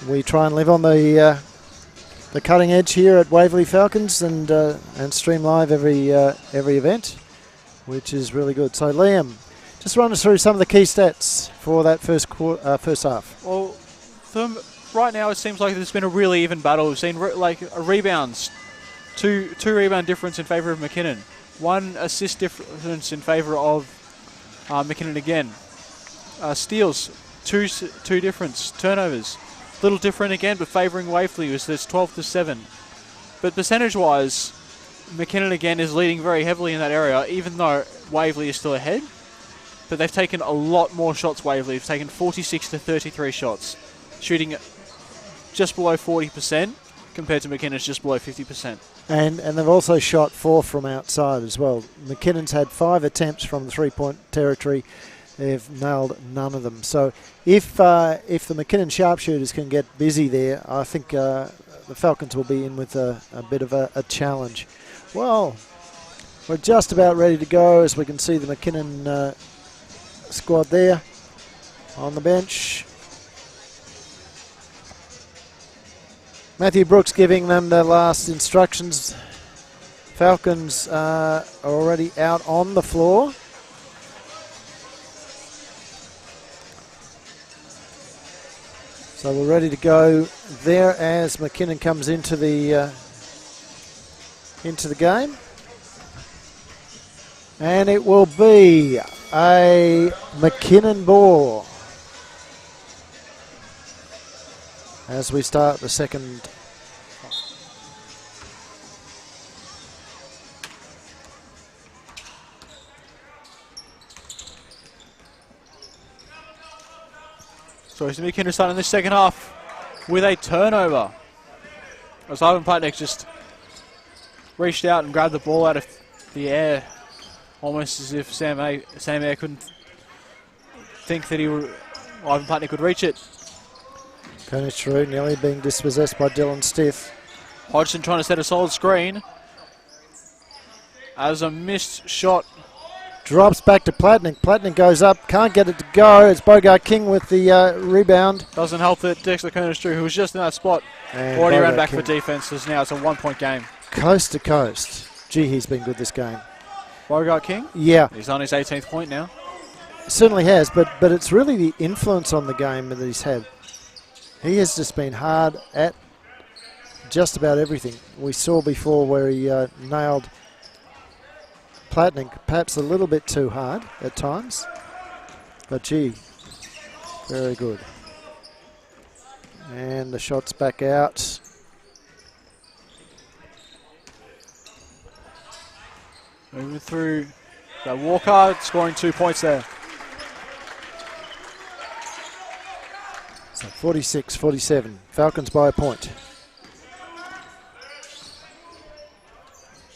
we try and live on the cutting edge here at Waverley Falcons and stream live every event, which is really good. So, Liam, just run us through some of the key stats for that first half.
Well, right now it seems like there's been a really even battle. We've seen rebounds, two rebound difference in favour of McKinnon. 1 assist difference in favour of McKinnon again. Steals, two difference. Turnovers, little different again, but favouring Waverley was this 12-7. But percentage-wise, McKinnon again is leading very heavily in that area, even though Waverley is still ahead. But they've taken a lot more shots, Waverley. They've taken 46-33 shots, shooting just below 40%, compared to McKinnon's just below 50%.
And they've also shot 4 from outside as well. McKinnon's had 5 attempts from the 3-point territory. They've nailed none of them. So if the McKinnon sharpshooters can get busy there, I think the Falcons will be in with a bit of a challenge. Well, we're just about ready to go, as we can see the McKinnon squad there on the bench. Matthew Brooks giving them the last instructions. Falcons are already out on the floor. So we're ready to go there as McKinnon comes into the game. And it will be a McKinnon ball as we start the second.
So it's McKinnon starting this second half with a turnover, as Ivan Platnick just reached out and grabbed the ball out of the air, almost as if Sam Ayer couldn't think that Ivan Platnick would reach it.
Kernich through, nearly being dispossessed by Dylan Stiff.
Hodgson trying to set a solid screen. As a missed shot.
Drops back to Platnick. Platnick goes up, can't get it to go. It's Bogart King with the rebound.
Doesn't help that Dexter Kernich who was just in that spot,
and
already
Bogart
ran back
King.
for defense, as now it's a 1-point game.
Coast to coast. Gee, he's been good this game.
Bogart King?
Yeah.
He's on his 18th point now.
Certainly has, but it's really the influence on the game that he's had. He has just been hard at just about everything. We saw before where he nailed Platnick, perhaps a little bit too hard at times. But gee, very good. And the shot's back out.
Moving through. Got Walker scoring 2 points there.
So 46-47. Falcons by a point.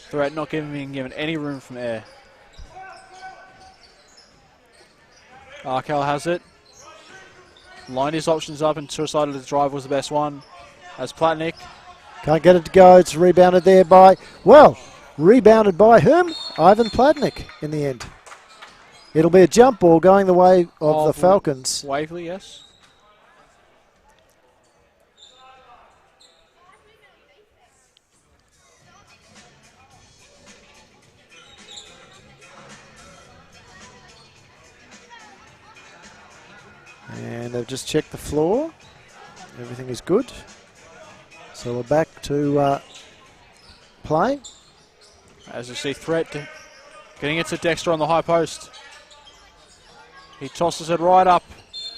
Threat not being given any room from air. Arkell has it. Lined his options up and decided the drive was the best one. As Platnick.
Can't get it to go. It's rebounded there by, rebounded by whom? Ivan Platnick in the end. It'll be a jump ball going the way of the Falcons.
Waverley, yes.
And they've just checked the floor. Everything is good. So we're back to play.
As you see, Threat getting it to Dexter on the high post. He tosses it right up,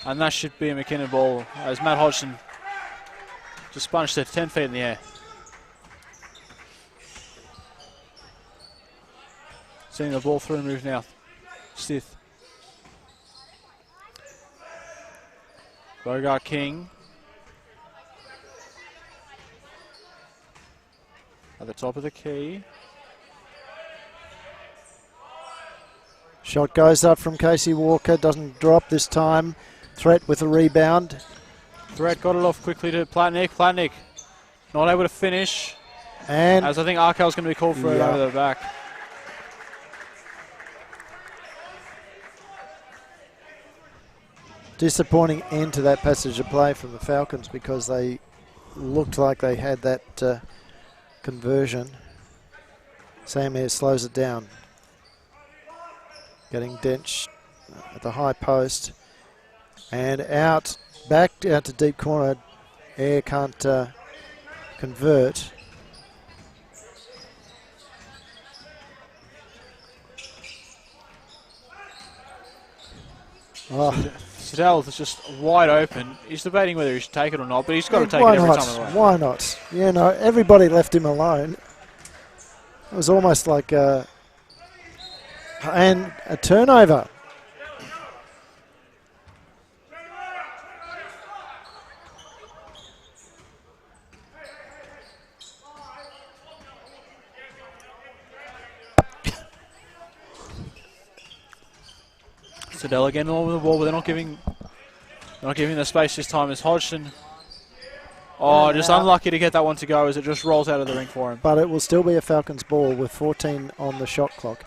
and that should be a McKinnon ball, as Matt Hodgson just punched it 10 feet in the air. Seeing the ball through move now. Stith. Bogart King. At the top of the key.
Shot goes up from Casey Walker, doesn't drop this time. Threat with a rebound.
Threat got it off quickly to Platnick. Platnick not able to finish.
And
as I think Arkell's going to be called for it over the back.
Disappointing end to that passage of play from the Falcons because they looked like they had that conversion. Sam Ayres slows it down. Getting Dench at the high post. And out, back out to deep corner. Ayre can't convert. Oh.
Siddell is just wide open. He's debating whether he should take it or not, but he's got to take it every time away.
Why not? You know, everybody left him alone. It was almost like and a turnover.
Siddell again along with the ball, but they're not giving the space this time as Hodgson. Oh, just unlucky to get that one to go as it just rolls out of the ring for him.
But it will still be a Falcons ball with 14 on the shot clock.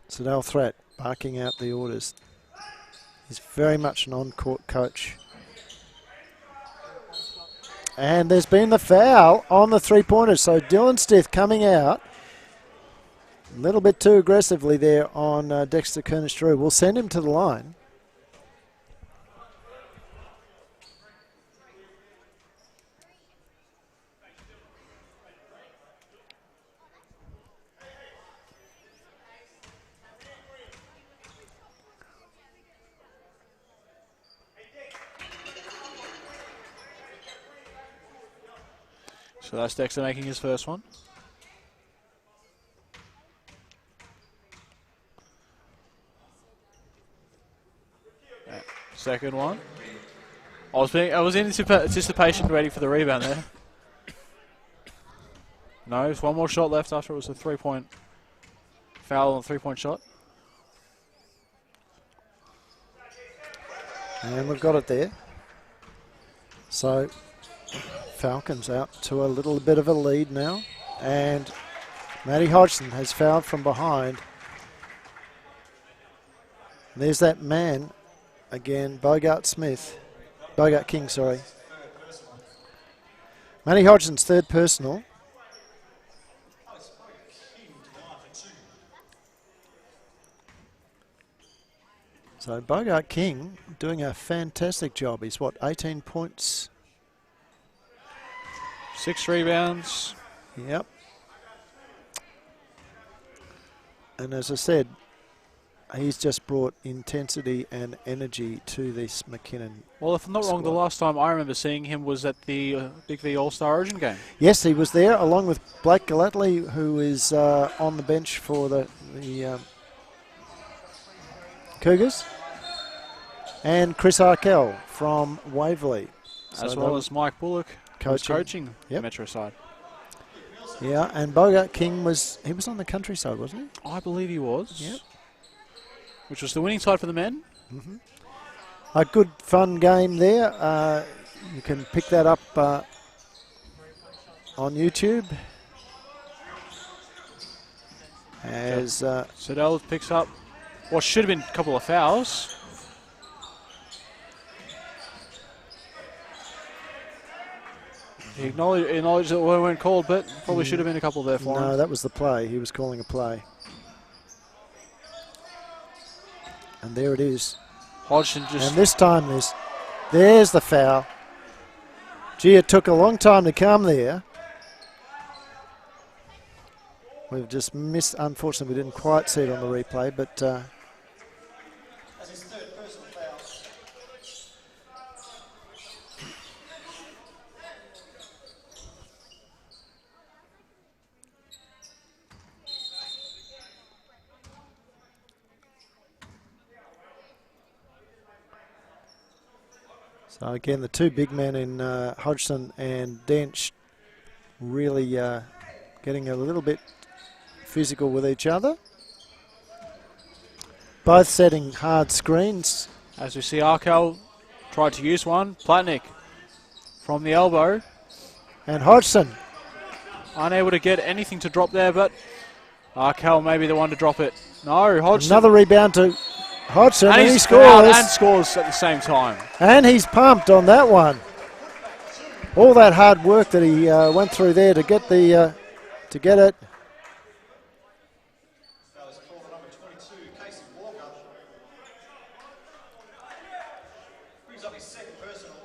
Siddell Threat barking out the orders. He's very much an on-court coach. And there's been the foul on the three-pointers. So Dylan Stith coming out a little bit too aggressively there on Dexter Kernish-Drew. We'll send him to the line.
So that's Dexter making his first one. Second one. I was in anticipation waiting for the rebound there. No, there's one more shot left after it was a three-point foul on a three-point shot.
And we've got it there. So Falcons out to a little bit of a lead now. And Matty Hodgson has fouled from behind. There's that man again, Bogart King, sorry. Matty Hodgson's third personal. So Bogart King doing a fantastic job. He's what, 18 points?
6 rebounds.
Yep. And as I said, he's just brought intensity and energy to this McKinnon.
Well, if I'm not wrong, the last time I remember seeing him was at the BigV All-Star Origin game.
Yes, he was there along with Blake Gallatley, who is on the bench for the Cougars, and Chris Arkell from Waverley.
As well as Mike Bullock, coaching the Metro side.
Yeah, and Bogart King was on the country side, wasn't he?
I believe he was.
Yep.
Which was the winning side for the men.
Mm-hmm. A good, fun game there. You can pick that up on YouTube. As
Siddell picks up what should have been a couple of fouls. He acknowledged that one weren't called, but probably should have been a couple there for him.
No, that was the play. He was calling a play. And there it is.
Hodgson just...
And this time there's the foul. Gee, it took a long time to come there. We've just missed, unfortunately we didn't quite see it on the replay, but...
That's his third personal foul.
So again, the two big men in Hodgson and Dench really getting a little bit physical with each other. Both setting hard screens.
As we see Arkell tried to use one. Platnick from the elbow.
And Hodgson.
Unable to get anything to drop there, but Arkell may be the one to drop it. No, Hodgson.
Another rebound to Hodgson, and he
he's
scores.
fouled and scores at the same time.
And he's pumped on that one. All that hard work that he went through there to get the to get it.
Brings up his second personal.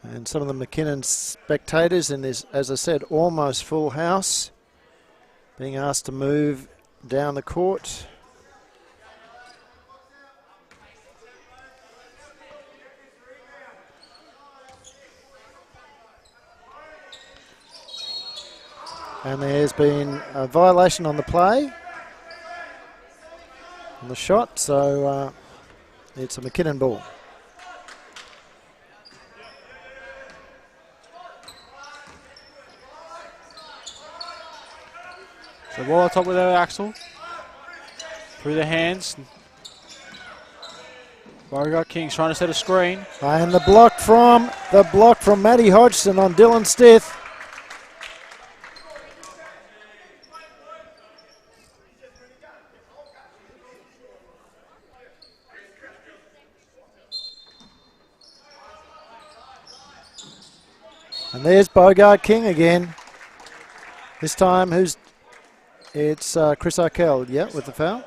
And some of the McKinnon spectators in this, as I said, almost full house, being asked to move down the court. And there's been a violation on the play, on the shot, so it's a McKinnon ball.
So ball on top with Axel. Through the hands. Beauregard King's trying to set a screen.
And the block from Matty Hodgson on Dylan Stith. And there's Beauregard King again. This time, it's Chris Arkell, yeah, with the foul.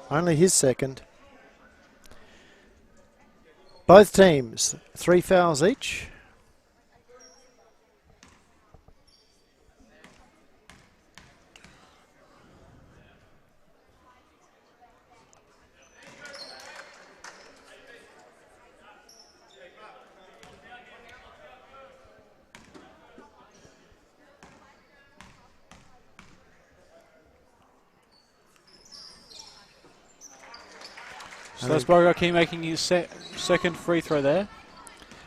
Only his second. Both teams, 3 fouls each.
So that's Beauregard King making his second free throw there.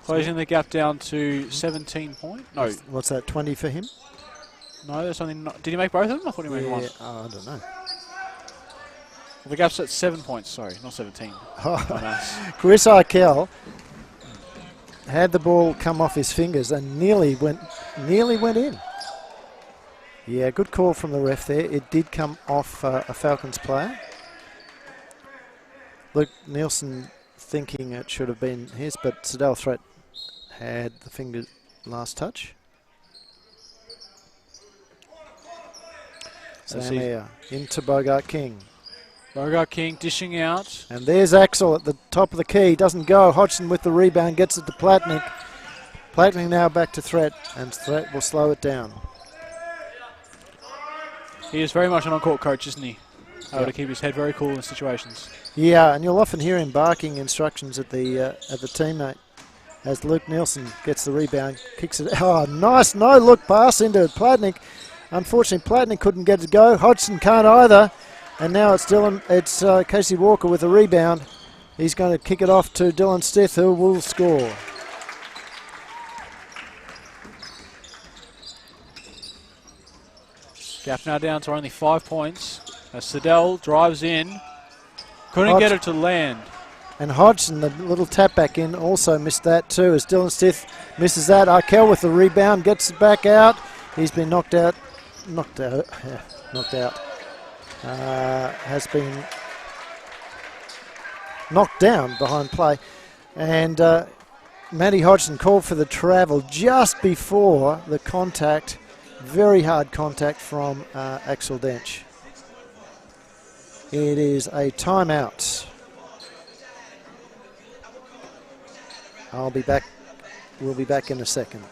Closing the gap down to 17 points. No.
What's that, 20 for him?
No, that's only not. Did he make both of them? I thought he made one.
I don't know.
Well, the gap's at 7 points, sorry, not 17.
Chris Arkell had the ball come off his fingers and nearly went in. Yeah, good call from the ref there. It did come off a Falcons player. Luke Nielsen thinking it should have been his, but Sedell Threat had the finger last touch. Sam Eyre into Bogart King.
Bogart King dishing out.
And there's Axel at the top of the key. Doesn't go. Hodgson with the rebound gets it to Platnick. Platnick now back to Threat, and Threat will slow it down.
He is very much an on-court coach, isn't he? Able to keep his head very cool in situations.
Yeah, and you'll often hear him barking instructions at the teammate as Luke Nielsen gets the rebound, kicks it. Oh, nice no-look pass into Platnick. Unfortunately, Platnick couldn't get it to go. Hodgson can't either. And now it's Casey Walker with the rebound. He's going to kick it off to Dylan Stith, who will score.
Gap now down to only 5 points. As Sedell drives in. Couldn't get it to land.
And Hodgson, the little tap back in, also missed that too, as Dylan Stith misses that. Arkell with the rebound, gets it back out. He's been knocked out. Has been knocked down behind play. And Matty Hodgson called for the travel just before the contact, very hard contact from Axel Dench. It is a timeout. We'll be back in a second.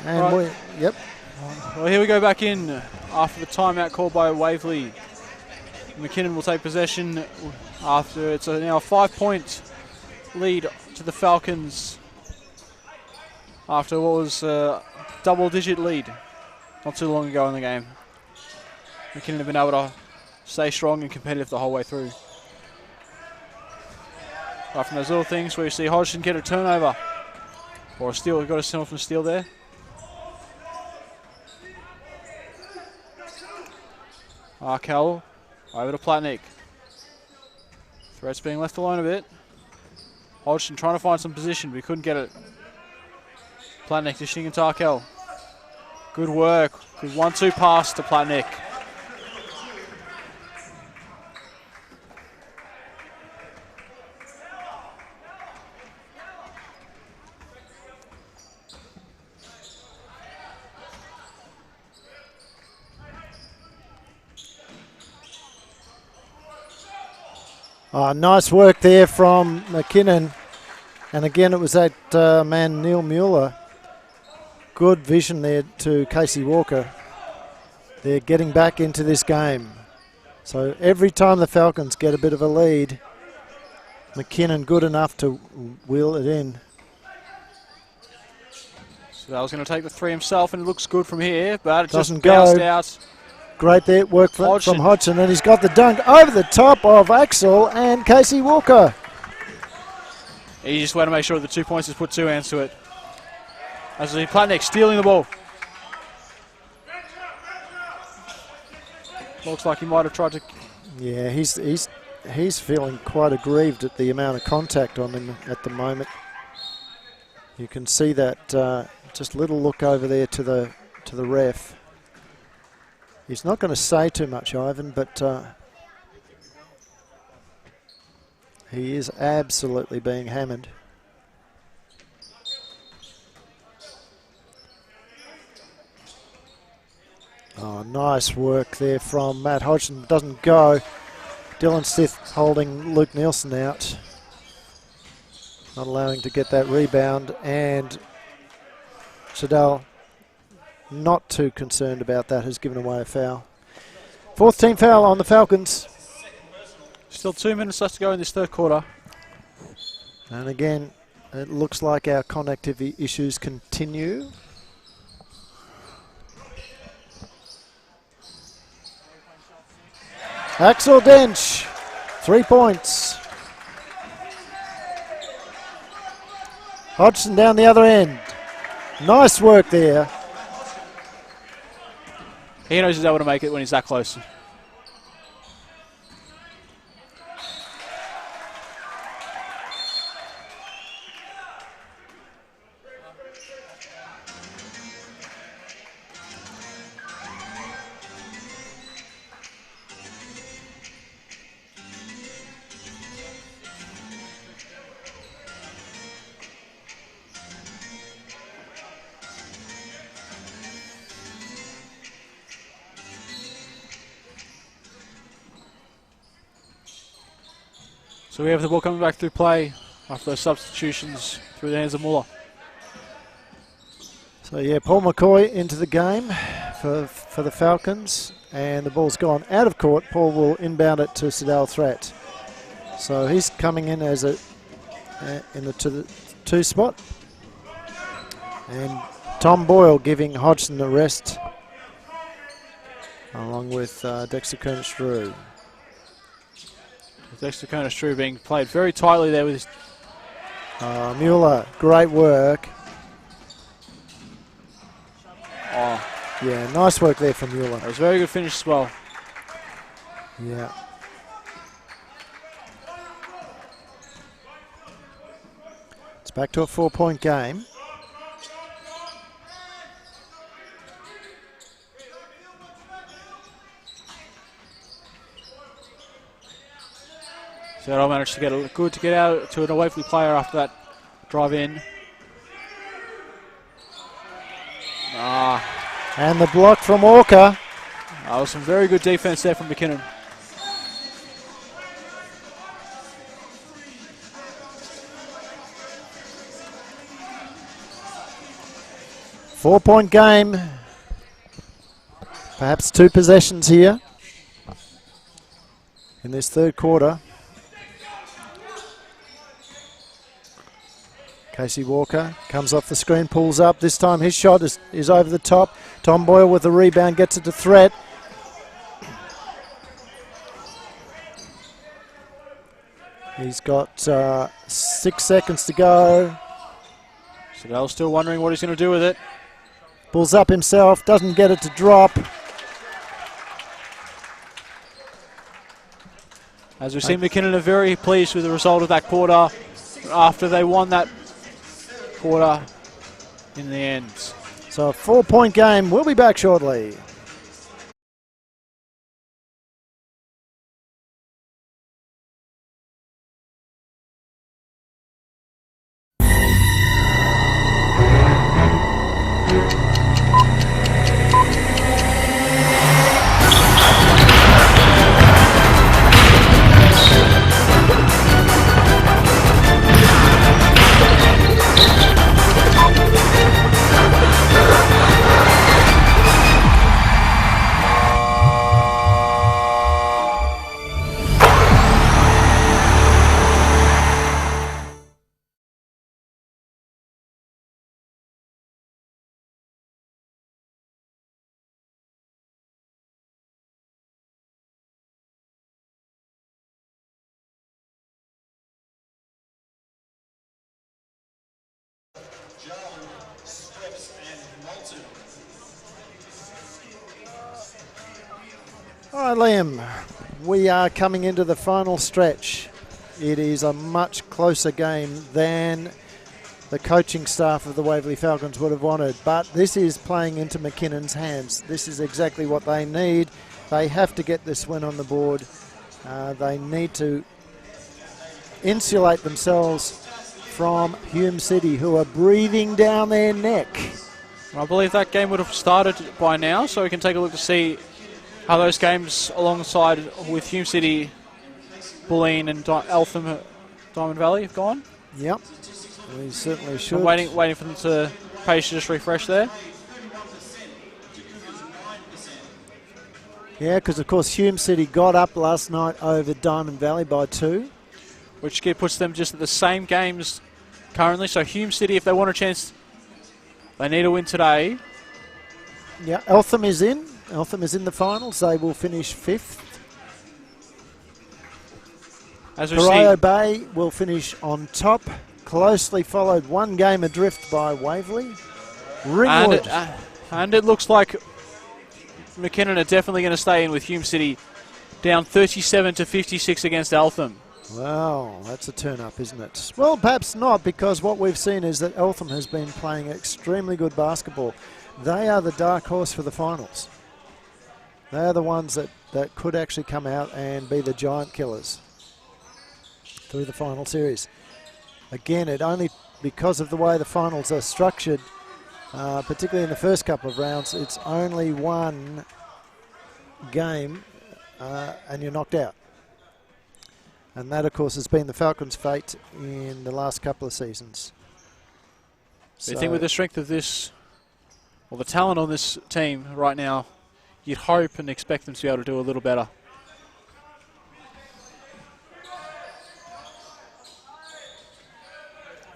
And
Right.
yep.
Well, here we go back in after the timeout called by Waverley. McKinnon will take possession after it's now a 5-point lead to the Falcons after what was a double-digit lead not too long ago in the game. McKinnon have been able to stay strong and competitive the whole way through. Right from those little things where you see Hodgson get a turnover or a steal. We've got a steal from steal there. Arkell over to Platnick. Threats being left alone a bit. Hodgson trying to find some position, but he couldn't get it. Platnick dishing into Arkell. Good work. Good 1-2 pass to Platnick.
Nice work there from McKinnon. And again, it was that man, Neil Mueller. Good vision there to Casey Walker. They're getting back into this game. So every time the Falcons get a bit of a lead, McKinnon good enough to wheel it in.
So that was going to take the three himself, and it looks good from here, but it
Doesn't
just bounced
go.
out.
Great there, work from Hodgson, and he's got the dunk over the top of Axel and Casey Walker.
He just wanted to make sure the 2 points has put two hands to it. As the Platnick stealing the ball. Looks like he might have tried to...
Yeah, he's feeling quite aggrieved at the amount of contact on him at the moment. You can see that just little look over there to the ref. He's not going to say too much, Ivan, but he is absolutely being hammered. Oh, nice work there from Matt Hodgson. Doesn't go. Dylan Stith holding Luke Nielsen out. Not allowing to get that rebound. And Shadell, not too concerned about that, has given away a foul. Fourth team foul on the Falcons.
Still 2 minutes left to go in this third quarter.
And again, it looks like our connectivity issues continue. Axel Dench, 3 points. Hodgson down the other end. Nice work there.
He knows he's able to make it when he's that close. So we have the ball coming back through play after those substitutions through the hands of Muller.
So yeah, Paul McCoy into the game for the Falcons, and the ball's gone out of court. Paul will inbound it to Sadal Threat. So he's coming in as to the 2 spot, and Tom Boyle giving Hodgson the rest, along with Dexter Kernish-Drew.
Dexter Kernish-Drew being played very tightly there with his...
Mueller, great work.
Oh.
Yeah, nice work there from Mueller.
That was a very good finish as well.
Yeah. It's back to a 4-point game.
So I managed to get to get out to an Waverley player after that drive in.
And the block from Walker.
That was some very good defense there from McKinnon.
4-point game. Perhaps 2 possessions here in this third quarter. Casey Walker comes off the screen, pulls up. This time his shot is over the top. Tom Boyle with the rebound, gets it to Threat. He's got 6 seconds to go.
Siddell's still wondering what he's going to do with it.
Pulls up himself, doesn't get it to drop.
As we've seen, McKinnon are very pleased with the result of that quarter after they won that quarter in the end.
So a 4-point game. We'll be back shortly. All right, Liam, we are coming into the final stretch. It is a much closer game than the coaching staff of the Waverley Falcons would have wanted, but this is playing into McKinnon's hands. This is exactly what they need. They have to get this win on the board. They need to insulate themselves from Hume City, who are breathing down their neck.
I believe that game would have started by now, so we can take a look to see how those games alongside with Hume City, Bulleen and Eltham, Diamond Valley have gone.
Yep, we certainly should.
I'm waiting for them to page to just refresh there.
Yeah, because of course Hume City got up last night over Diamond Valley by 2.
Which puts them just at the same games currently. So Hume City, if they want a chance, they need a win today.
Yeah, Eltham is in. Eltham is in the finals. They will finish 5th.
As we
Corio
see,
Bay will finish on top, closely followed 1 game adrift by Waverley. Ringwood.
And it looks like McKinnon are definitely going to stay in with Hume City down 37-56 against Eltham.
Wow, that's a turn-up, isn't it? Well, perhaps not, because what we've seen is that Eltham has been playing extremely good basketball. They are the dark horse for the finals. They are the ones that could actually come out and be the giant killers through the final series. Again, it only because of the way the finals are structured, particularly in the first couple of rounds, it's only 1 game and you're knocked out. And that, of course, has been the Falcons' fate in the last couple of seasons.
So you think with the strength of this, or the talent on this team right now, you'd hope and expect them to be able to do a little better.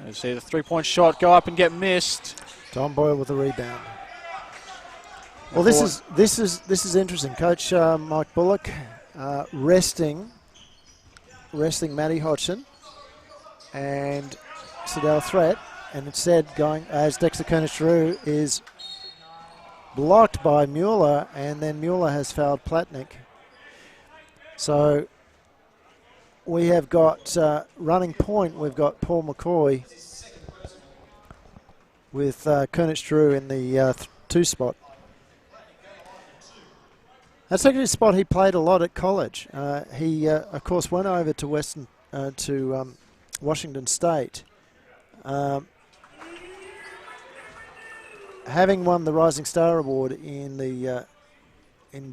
You see the 3-point shot go up and get missed.
Tom Boyle with a rebound. Well, this is interesting. Coach Mike Bullock resting Matty Hodgson and Siddell Threat, and instead going as Dexter Kernish-Drew is blocked by Mueller, and then Mueller has fouled Platnick. So we have got running point, we've got Paul McCoy with Kernish-Drew in the 2 spot. That's actually a spot he played a lot at college. He, of course, went over to Washington State. Having won the Rising Star Award in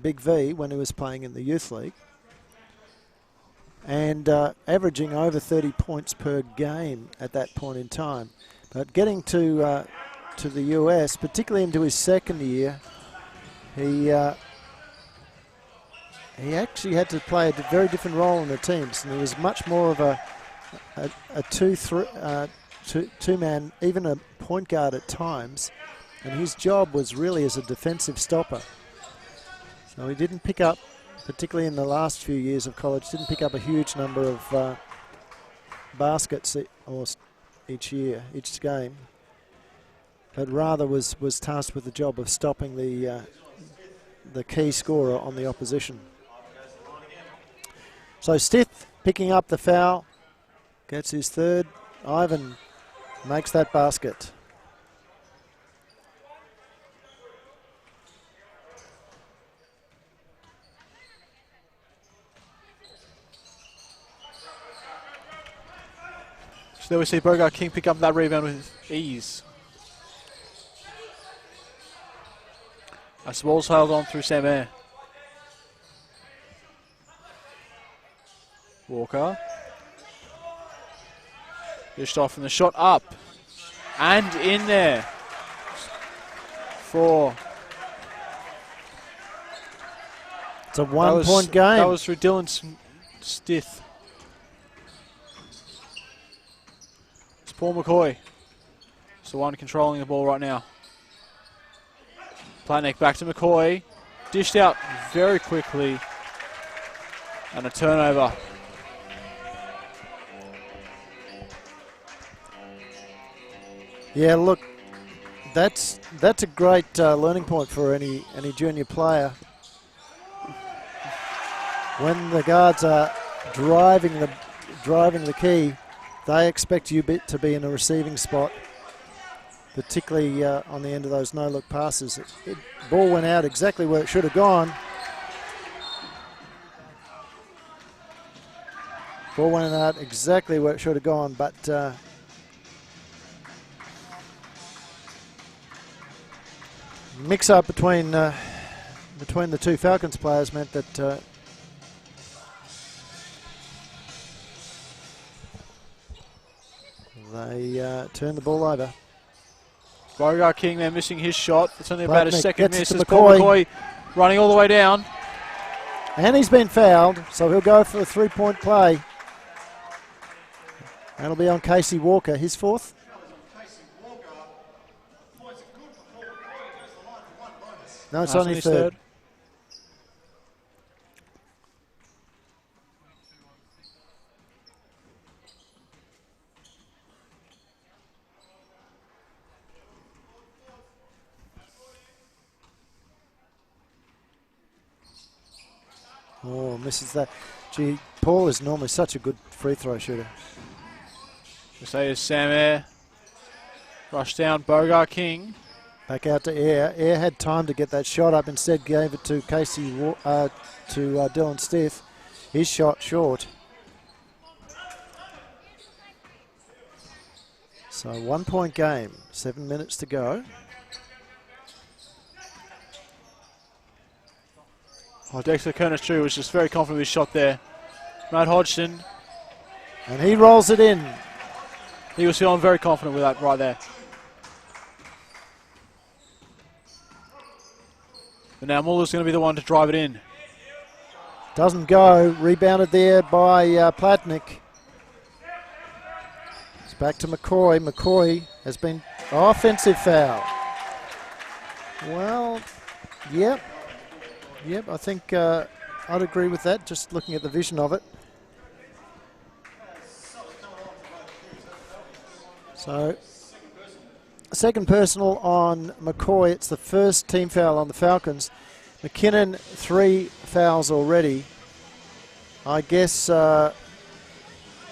Big V when he was playing in the Youth League, and averaging over 30 points per game at that point in time. But getting to to the US, particularly into his second year, he actually had to play a very different role in the teams, and he was much more of a two-man, even a point guard at times, and his job was really as a defensive stopper. So he didn't pick up, particularly in the last few years of college, didn't pick up a huge number of baskets each year, each game, but rather was tasked with the job of stopping the key scorer on the opposition. So Stith picking up the foul, gets his third. Ivan makes that basket.
So there we see Bogart King pick up that rebound with ease. As the ball's held on through Sam Air. Walker. Dished off from the shot up. And in there. 4.
It's a one-point game.
That was through Dylan Stith. It's Paul McCoy. It's the one controlling the ball right now. Platnick back to McCoy. Dished out very quickly. And a turnover.
Yeah, look, that's a great learning point for any junior player. When the guards are driving the key, they expect you to be in a receiving spot, particularly on the end of those no-look passes. Ball went out exactly where it should have gone. Ball went out exactly where it should have gone, but mix-up between the two Falcons players meant that they turned the ball over.
Bogart King there missing his shot. It's only about his
Platnick
second
gets
miss.
to
It's Paul
McCoy.
McCoy running all the way down.
And he's been fouled, so he'll go for a three-point play. That'll be on Casey Walker, his fourth. No, it's only third. Oh, misses that. Gee, Paul is normally such a good free throw shooter.
We say is Sam Air. Rush down Bogart King.
Back out to Air. Air had time to get that shot up. Instead gave it to Dylan Stith. His shot short. So 1 point game. 7 minutes to go.
Oh, Dexter Kernish was just very confident with his shot there. Matt Hodgson.
And he rolls it in.
He was feeling very confident with that right there. But now Muller's going to be the one to drive it in.
Doesn't go. Rebounded there by Platnick. It's back to McCoy. McCoy has been offensive foul. Well, yep. Yep, I think I'd agree with that, just looking at the vision of it. So, second personal on McCoy. It's the first team foul on the Falcons. McKinnon, 3 fouls already. I guess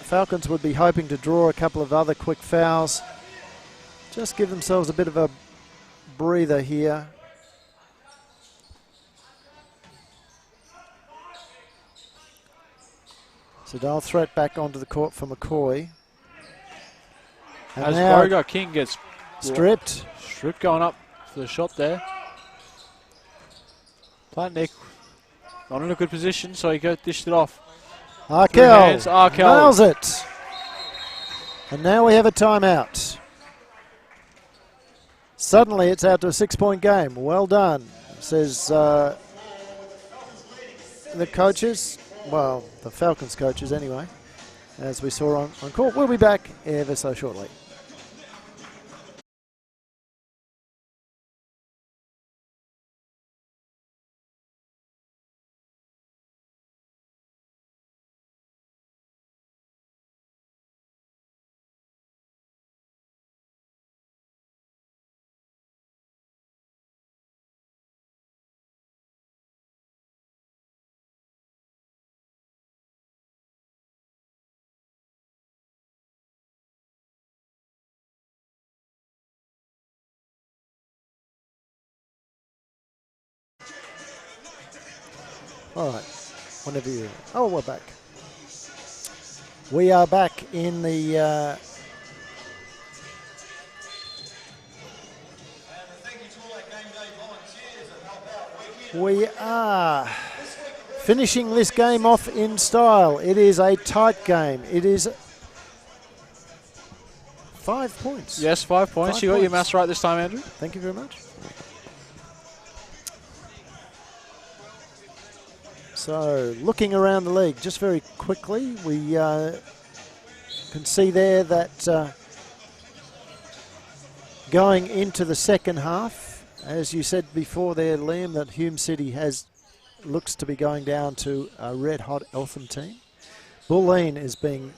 Falcons would be hoping to draw a couple of other quick fouls. Just give themselves a bit of a breather here. So they'll threat back onto the court for McCoy. And
as
now
Bogart King gets
stripped.
Stripped going up for the shot there. Platnick not in a good position, so he dished it off.
Arkell nails
Arkell.
it. And now we have a timeout. Suddenly it's out to a 6-point game. Well done, says the coaches. Well, the Falcons coaches anyway, as we saw on court. We'll be back ever so shortly. All right, whenever you... Oh, we're back. We are back in the... we are finishing this game off in style. It is a tight game. It is 5 points.
Yes, 5 points. You got your maths right this time, Andrew.
Thank you very much. So, looking around the league, just very quickly, we can see there that going into the second half, as you said before there, Liam, that Hume City looks to be going down to a red-hot Eltham team. Bulleen is being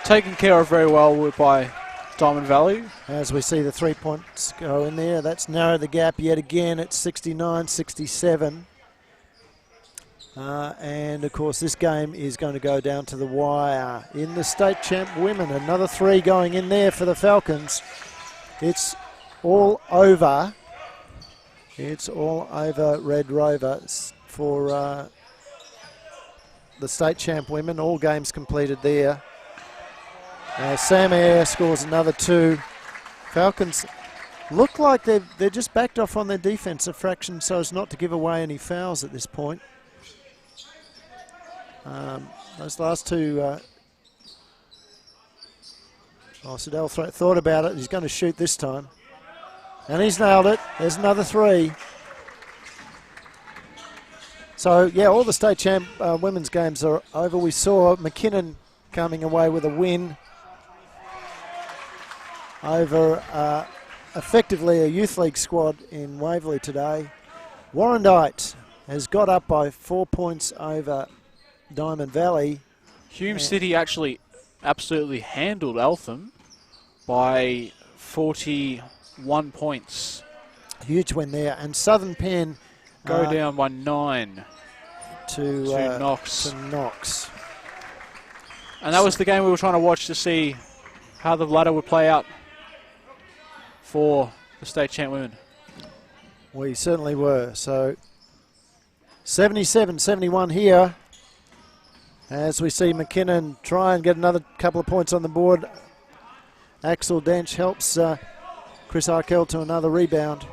taken care of very well by Diamond Valley.
As we see the 3 points go in there, that's narrowed the gap yet again at 69-67. And, of course, this game is going to go down to the wire. In the state champ women, another 3 going in there for the Falcons. It's all over. It's all over Red Rovers for the state champ women. All games completed there. Sam Eyre scores another 2. Falcons look like they're just backed off on their defence a fraction so as not to give away any fouls at this point. Those last 2, Siddell thought about it. He's going to shoot this time. And he's nailed it. There's another 3. So, yeah, all the state champ women's games are over. We saw McKinnon coming away with a win over effectively a youth league squad in Waverley today. Warrandyte has got up by 4 points over Diamond Valley.
Hume City actually absolutely handled Eltham by 41 points.
Huge win there. And Southern Penn
go down by 9
to
Knox. And that
So
was the game we were trying to watch to see how the ladder would play out for the state champ women.
We certainly were. So 77-71 here. As we see McKinnon try and get another couple of points on the board. Axel Dench helps Chris Arkell to another rebound.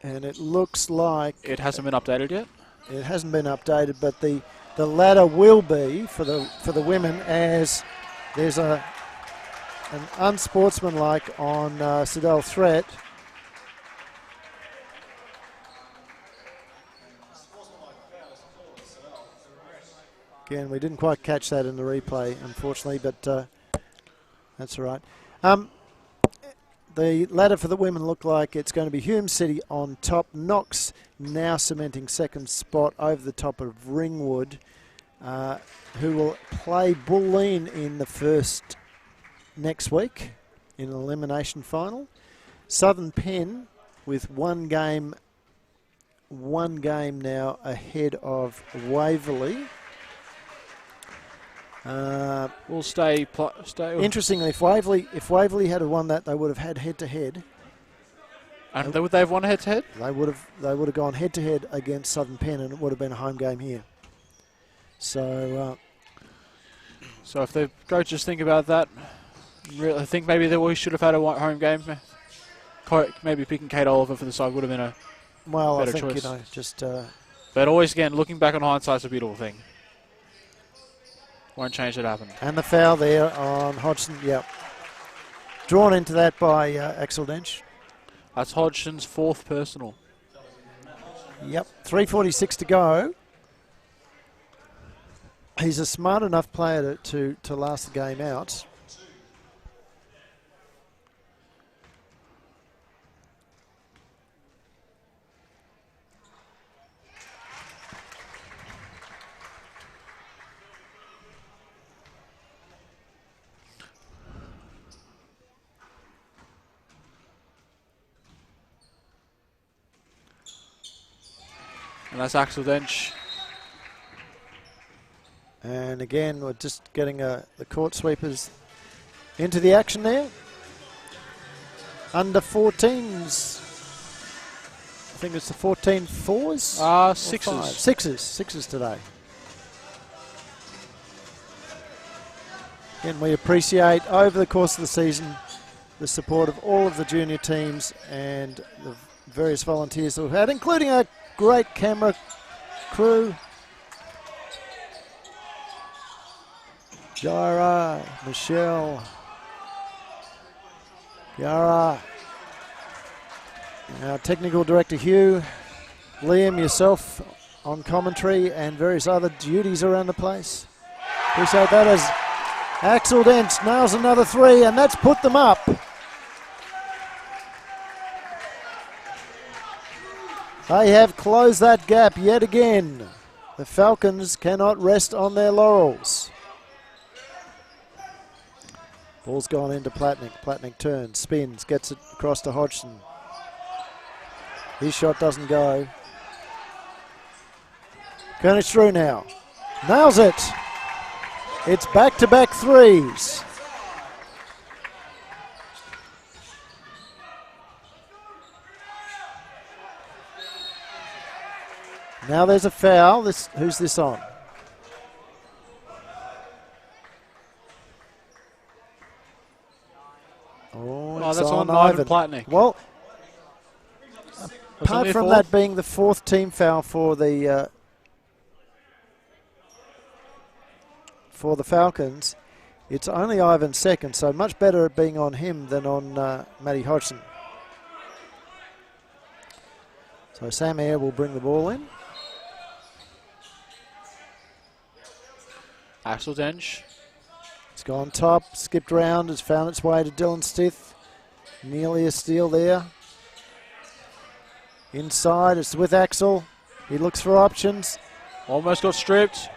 And it looks like...
It hasn't been updated yet?
It hasn't been updated, but the ladder will be for the women, as there's an unsportsmanlike on Siddell Threat. Again, we didn't quite catch that in the replay, unfortunately, but that's all right. The ladder for the women look like it's going to be Hume City on top. Knox now cementing second spot over the top of Ringwood, who will play Bulleen in the first next week in an elimination final. Southern Penn with one game now ahead of Waverley.
We'll stay.
Interestingly, if Waverley had won that, they would have had head-to-head.
And would they have won head-to-head?
They would have gone head-to-head against Southern Penn, and it would have been a home game here. So,
so if the coaches think about that, I think maybe that we should have had a home game. Maybe picking Kate Oliver for the side would have been a better choice.
You know, just.
But always, again, looking back on hindsight is a beautiful thing. Won't change what happened.
And the foul there on Hodgson, yep. Drawn into that by Axel Dench.
That's Hodgson's 4th personal.
Yep, 3:46 to go. He's a smart enough player to last the game out.
And that's Axel Dench.
And again, we're just getting the court sweepers into the action there. Under 14s. I think it's the 14-4s?
Sixes.
Sixes today. Again, we appreciate over the course of the season the support of all of the junior teams and the various volunteers that we've had, including our great camera crew. Jaira, Michelle, Yara, our technical director Hugh, Liam, yourself on commentary and various other duties around the place. Appreciate that as Axel Dench nails another 3, and that's put them up. They have closed that gap yet again. The Falcons cannot rest on their laurels. Ball's gone into Platnick. Platnick turns, spins, gets it across to Hodgson. His shot doesn't go. Kernish through now. Nails it. It's back-to-back 3s. Now there's a foul. Who's this on? Oh,
that's on Ivan Platnick.
Well, apart from that being the 4th team foul for the Falcons, it's only Ivan's 2nd, so much better it being on him than on Matty Hodgson. So Sam Eyre will bring the ball in.
Axel Dench.
It's gone top, skipped round, has found its way to Dylan Stith. Nearly a steal there. Inside, it's with Axel. He looks for options.
Almost got stripped.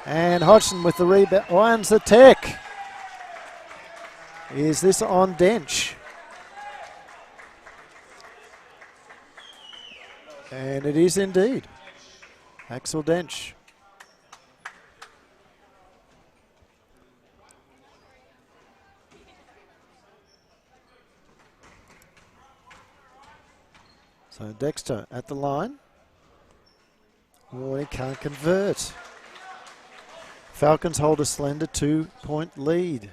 And Hodgson with the rebound. Irons the tech. Is this on Dench? And it is indeed. Axel Dench. So Dexter at the line. Oh, he can't convert. Falcons hold a slender 2-point lead.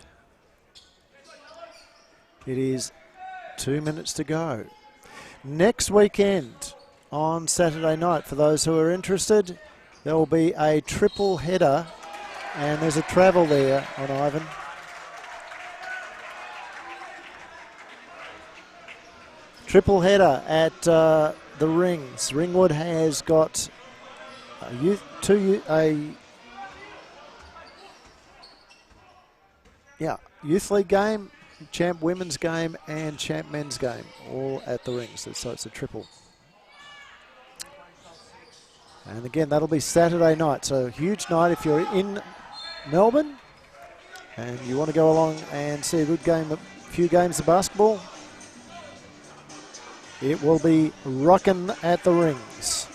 It is 2 minutes to go. Next weekend on Saturday night, for those who are interested, there will be a triple header, and there's a travel there on Ivan. Triple header at the Rings. Ringwood has got a youth league game, champ women's game, and champ men's game, all at the Rings. So it's a triple. And again, that'll be Saturday night. So a huge night if you're in Melbourne and you want to go along and see a good game, a few games of basketball. It will be rocking at the Rings.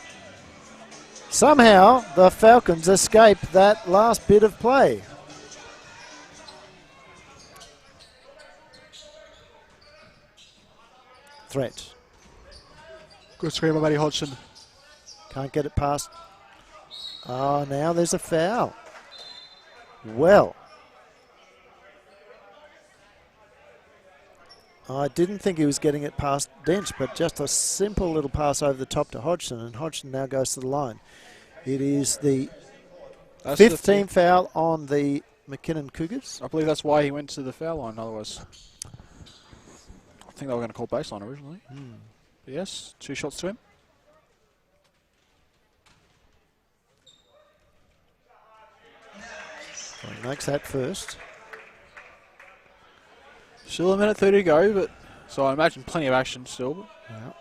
Somehow, the Falcons escape that last bit of play. Threat.
Good screen by Matty Hodgson.
Can't get it past. Oh, now there's a foul. Well, I didn't think he was getting it past Dench, but just a simple little pass over the top to Hodgson, and Hodgson now goes to the line. It is the
That's
15th foul on the McKinnon Cougars.
I believe that's why he went to the foul line, otherwise. I think they were going to call baseline originally. But yes, 2 shots to him.
So he makes that first.
Still a minute 30 to go, but so I imagine plenty of action still.
Yeah.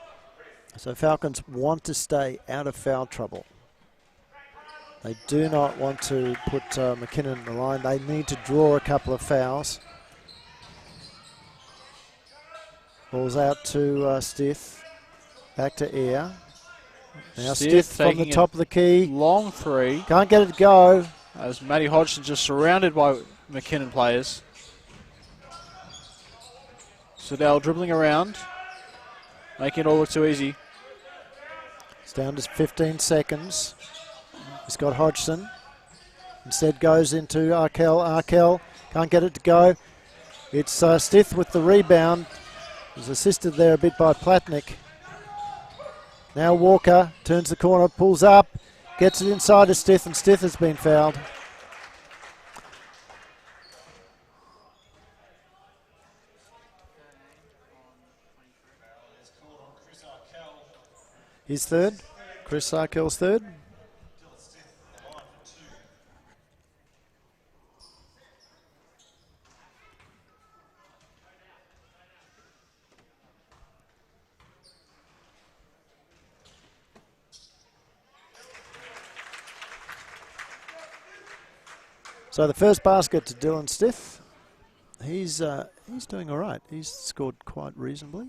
So Falcons want to stay out of foul trouble. They do not want to put McKinnon in the line. They need to draw a couple of fouls. Ball's out to Stith. Back to Air. Now Stith from the top of the key.
Long 3.
Can't get it to go.
As Matty Hodgson just surrounded by McKinnon players. Siddell dribbling around. Making it all look too easy.
It's down to 15 seconds. He's got Hodgson. Instead goes into Arkell. Arkell can't get it to go. It's Stith with the rebound. Was assisted there a bit by Platnick. Now Walker turns the corner, pulls up, gets it inside to Stith, and Stith has been fouled. His third. Chris Arkell's third. So the first basket to Dylan Stith. He's doing all right. He's scored quite reasonably.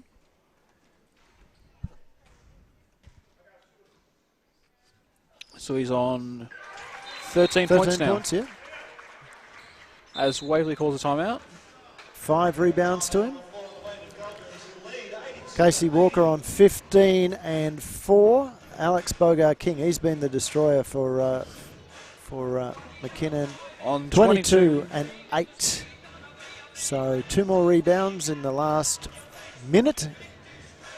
So he's on 13 points now.
Points, yeah.
As Waverley calls a timeout.
5 rebounds to him. Casey Walker on 15 and 4. Alex Bogart-King, he's been the destroyer for McKinnon.
On
22 and 8. So 2 more rebounds in the last minute.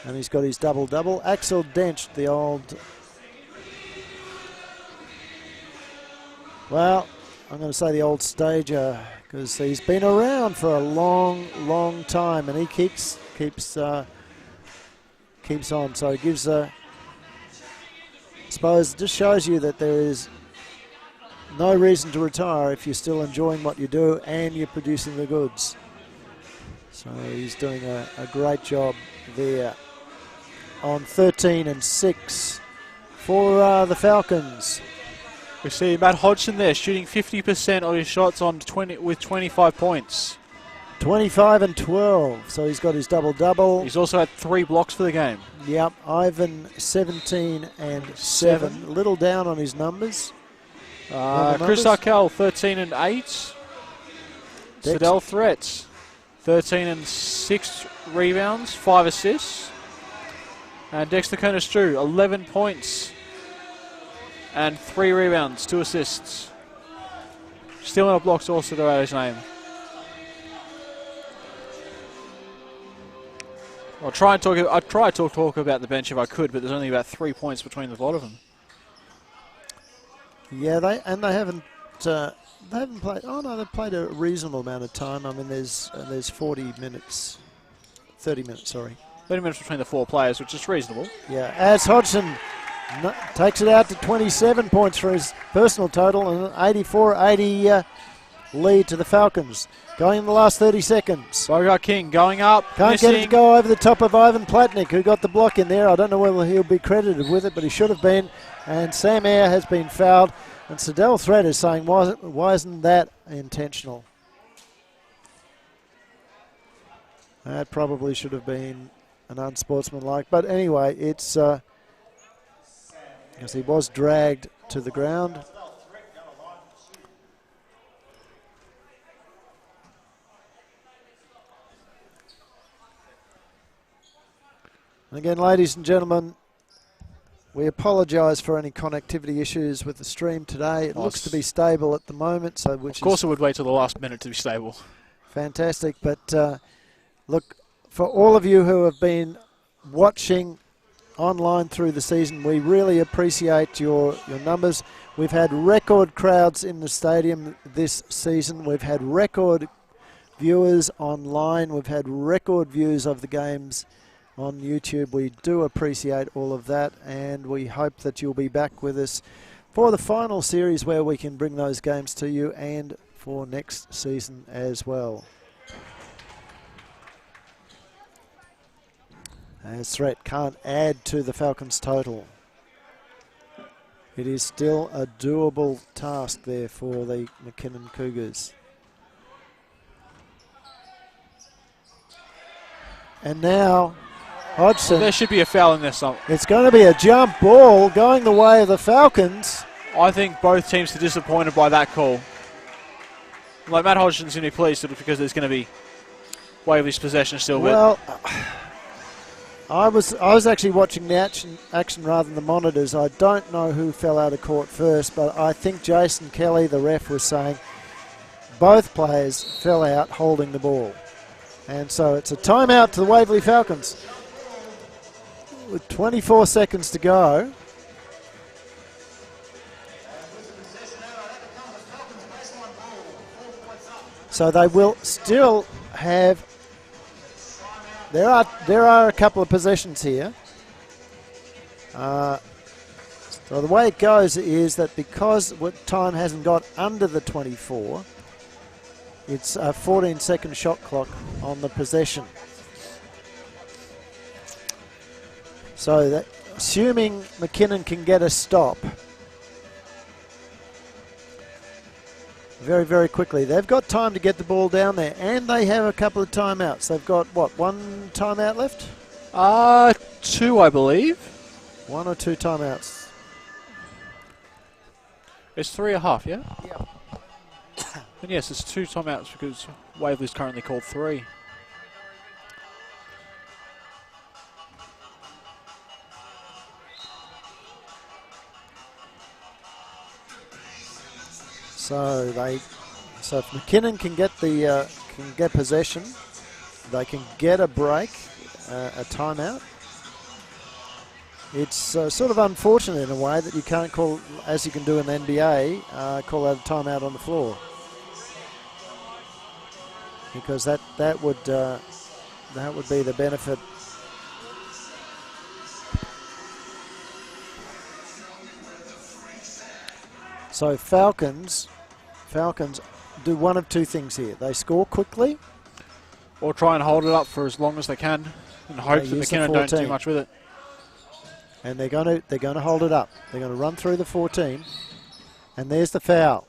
And he's got his double-double. Axel Dench, the old... Well, I'm going to say the old stager, because he's been around for a long, long time, and he keeps on. So it gives I suppose it just shows you that there is no reason to retire if you're still enjoying what you do and you're producing the goods. So he's doing a great job there. On 13 and 6 for the Falcons.
We see Matt Hodgson there shooting 50% of his shots on 25 points.
25 and 12, so he's got his double-double.
He's also had 3 blocks for the game.
Yep, Ivan 17 and 7. A little down on his numbers.
Chris Arkell 13 and 8. Siddell Threats 13 and 6 rebounds, 5 assists. And Dexter Kerner-Strew 11 points and 3 rebounds, 2 assists. Still no blocks also to add his name. I'll try to talk about the bench if I could, but there's only about 3 points between the lot of them.
Yeah, they haven't played. Oh no, they've played a reasonable amount of time. I mean, there's 30 minutes. 30 minutes
between the 4 players, which is reasonable.
Yeah, as Hodgson takes it out to 27 points for his personal total, and an 84-80 lead to the Falcons. Going in the last 30 seconds.
Bogart-King going up.
Can't get it to go over the top of Ivan Platnick, who got the block in there. I don't know whether he'll be credited with it, but he should have been. And Sam Eyre has been fouled. And Siddell Thread is saying, why isn't that intentional? That probably should have been an unsportsmanlike. But anyway, it's because he was dragged to the ground. And again, ladies and gentlemen, we apologise for any connectivity issues with the stream today. It looks to be stable at the moment. So,
of course it would wait till the last minute to be stable.
Fantastic. But look, for all of you who have been watching online through the season, we really appreciate your numbers. We've had record crowds in the stadium this season. We've had record viewers online. We've had record views of the games on YouTube. We do appreciate all of that, and we hope that you'll be back with us for the final series where we can bring those games to you, and for next season as well. As Threat can't add to the Falcons' total. It is still a doable task there for the McKinnon Cougars. And now, Hodgson.
There should be a foul in this.
It's going to be a jump ball going the way of the Falcons.
I think both teams are disappointed by that call. Like, Matt Hodgson's going to be pleased because there's going to be Waverley's possession still.
Well, I was actually watching the action rather than the monitors. I don't know who fell out of court first, but I think Jason Kelly, the ref, was saying both players fell out holding the ball. And so it's a timeout to the Waverley Falcons with 24 seconds to go. So they will still have... There are a couple of possessions here. So the way it goes is that because time hasn't got under the 24, it's a 14-second shot clock on the possession. So that, assuming McKinnon can get a stop very, very quickly. They've got time to get the ball down there, and they have a couple of timeouts. They've got, what, one timeout left?
Two, I believe.
One or two timeouts.
It's 3.5, yeah?
Yeah.
And yes, it's two timeouts because Waverley's currently called 3.
So if McKinnon can get possession, they can get a break, a timeout. It's sort of unfortunate in a way that you can't call, as you can do in the NBA, call out a timeout on the floor, because that would be the benefit. So Falcons do one of two things here. They score quickly,
or try and hold it up for as long as they can, and hope that McKinnon don't do much with it.
And they're going to hold it up. They're going to run through the 14, and there's the foul.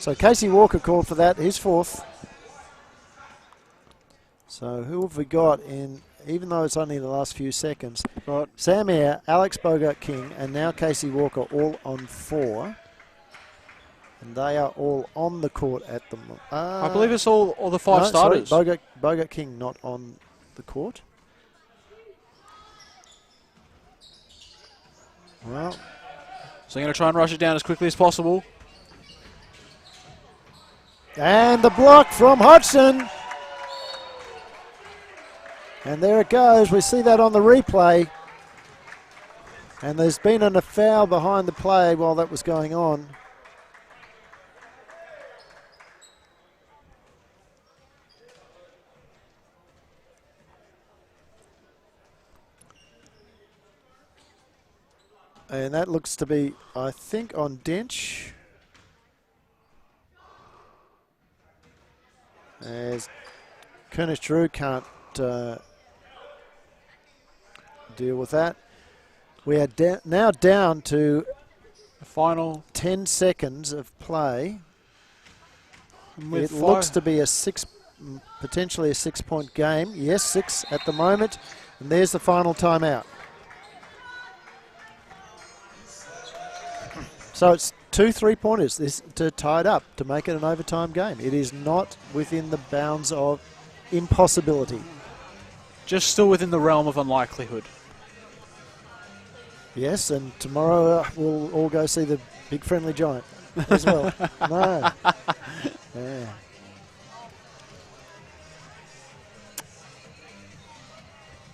So Casey Walker called for that, his fourth. So who have we got in, even though it's only the last few seconds?
Right.
Sam Eyre, Alex Bogart-King, and now Casey Walker all on 4. And they are all on the court at the moment.
I believe it's all the 5 starters.
Sorry, Bogart-King not on the court. Well,
so they're going to try and rush it down as quickly as possible.
And the block from Hodgson. And there it goes. We see that on the replay. And there's been a foul behind the play while that was going on. And that looks to be, I think, on Dench. As Kernish Drew can't deal with that. We are now down to
the final
10 seconds of play. It looks to be potentially a 6-point game. Yes, 6 at the moment. And there's the final timeout. So it's 2 3-pointers to tie it up, to make it an overtime game. It is not within the bounds of impossibility.
Just still within the realm of unlikelihood.
Yes, and tomorrow we'll all go see the Big Friendly Giant as well. No. Yeah.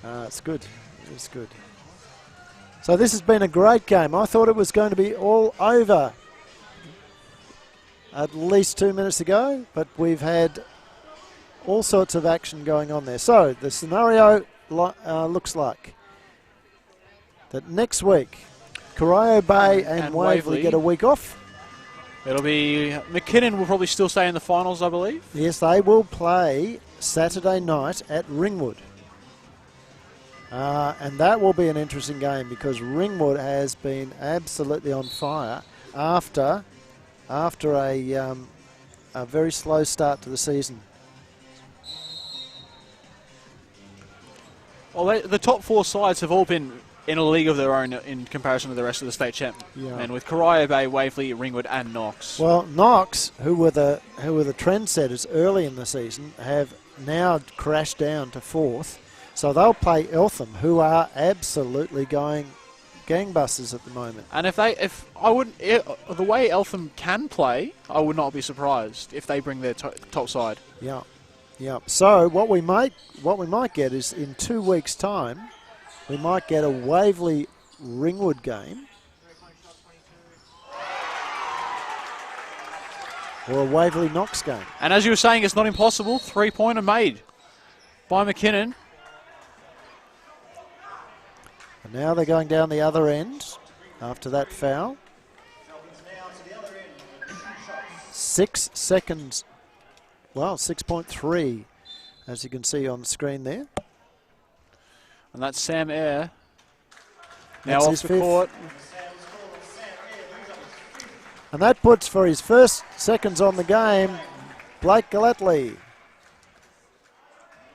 It's good. It's good. So this has been a great game. I thought it was going to be all over at least 2 minutes ago, but we've had all sorts of action going on there. So the scenario looks like that next week, Corio Bay and Waverley get a week off.
It'll be McKinnon will probably still stay in the finals, I believe.
Yes, they will play Saturday night at Ringwood. And that will be an interesting game because Ringwood has been absolutely on fire after a very slow start to the season.
Well, the top 4 sides have all been in a league of their own in comparison to the rest of the state champ.
Yeah.
And with Corio Bay, Waverley, Ringwood and Knox.
Well, Knox, who were the trendsetters early in the season, have now crashed down to 4th. So they'll play Eltham, who are absolutely going gangbusters at the moment.
And the way Eltham can play, I would not be surprised if they bring their top side.
Yeah, yeah. So what we might get is in 2 weeks' time, we might get a Waverley Ringwood game, or a Waverley Knox game.
And as you were saying, it's not impossible. 3-pointer made by McKinnon.
And now they're going down the other end after that foul. 6 seconds. Well, 6.3, as you can see on the screen there.
And that's Sam Eyre. Now
That's
off
his
the
5th.
court.
And that puts, for his first seconds on the game, Blake Gallatley.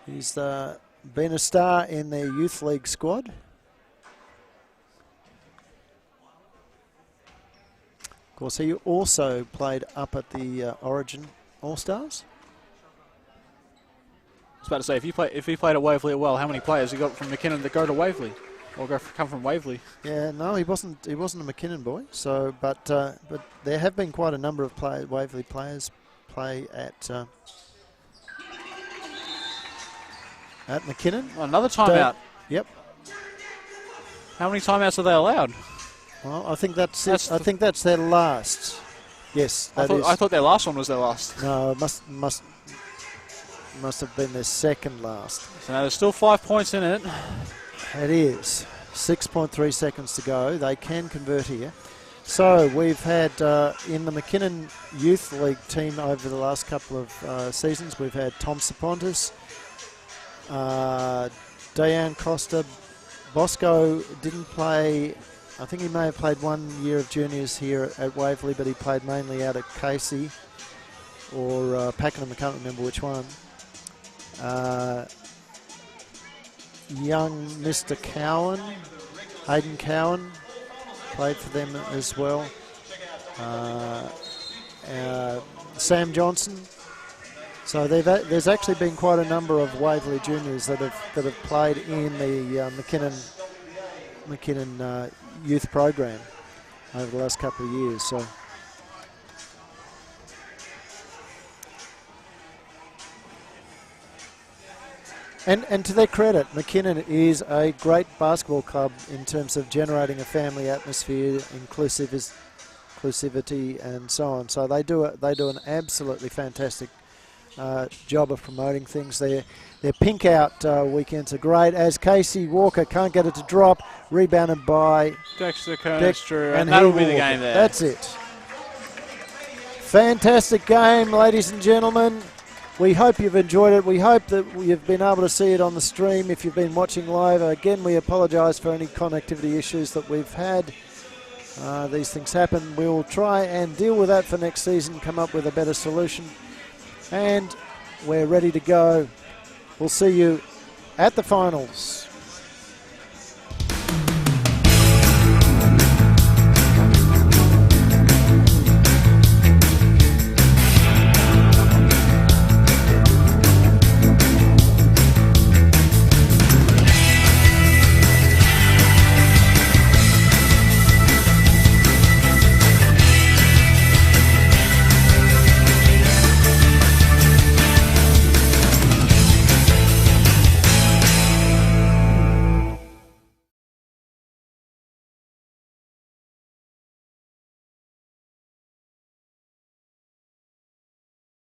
He's been a star in their youth league squad. Of course, he also played up at the Origin All-Stars.
I was about to say, if he played at Waverley well, how many players he got from McKinnon that go to Waverley or come from Waverley?
Yeah, no, he wasn't a McKinnon boy. So, but there have been quite a number of Waverley players play at McKinnon.
Another timeout.
Yep.
How many timeouts are they allowed?
Well, I think that's it. I think that's their last. Yes,
I thought their last one was their last.
No, it must have been their second last.
So now there's still 5 points in it.
It is. 6.3 seconds to go. They can convert here. So we've had in the McKinnon Youth League team over the last couple of seasons, we've had Tom Sapontis, Diane Costa. Bosco didn't play. I think he may have played 1 year of juniors here at Waverley, but he played mainly out at Casey or Pakenham. I can't remember which one. Young Mr. Cowan, Hayden Cowan, played for them as well. Sam Johnson. So there's actually been quite a number of Waverley juniors that have played in the McKinnon youth program over the last couple of years. So. And to their credit, McKinnon is a great basketball club in terms of generating a family atmosphere, inclusivity, and so on. So they do an absolutely fantastic job of promoting things. Their pink out weekends are great. As Casey Walker can't get it to drop, rebounded by
Dexter Kernstra,
and
that'll be the game there.
That's it. Fantastic game, ladies and gentlemen. We hope you've enjoyed it. We hope that you've been able to see it on the stream if you've been watching live. Again, we apologise for any connectivity issues that we've had. These things happen. We will try and deal with that for next season, come up with a better solution. And we're ready to go. We'll see you at the finals.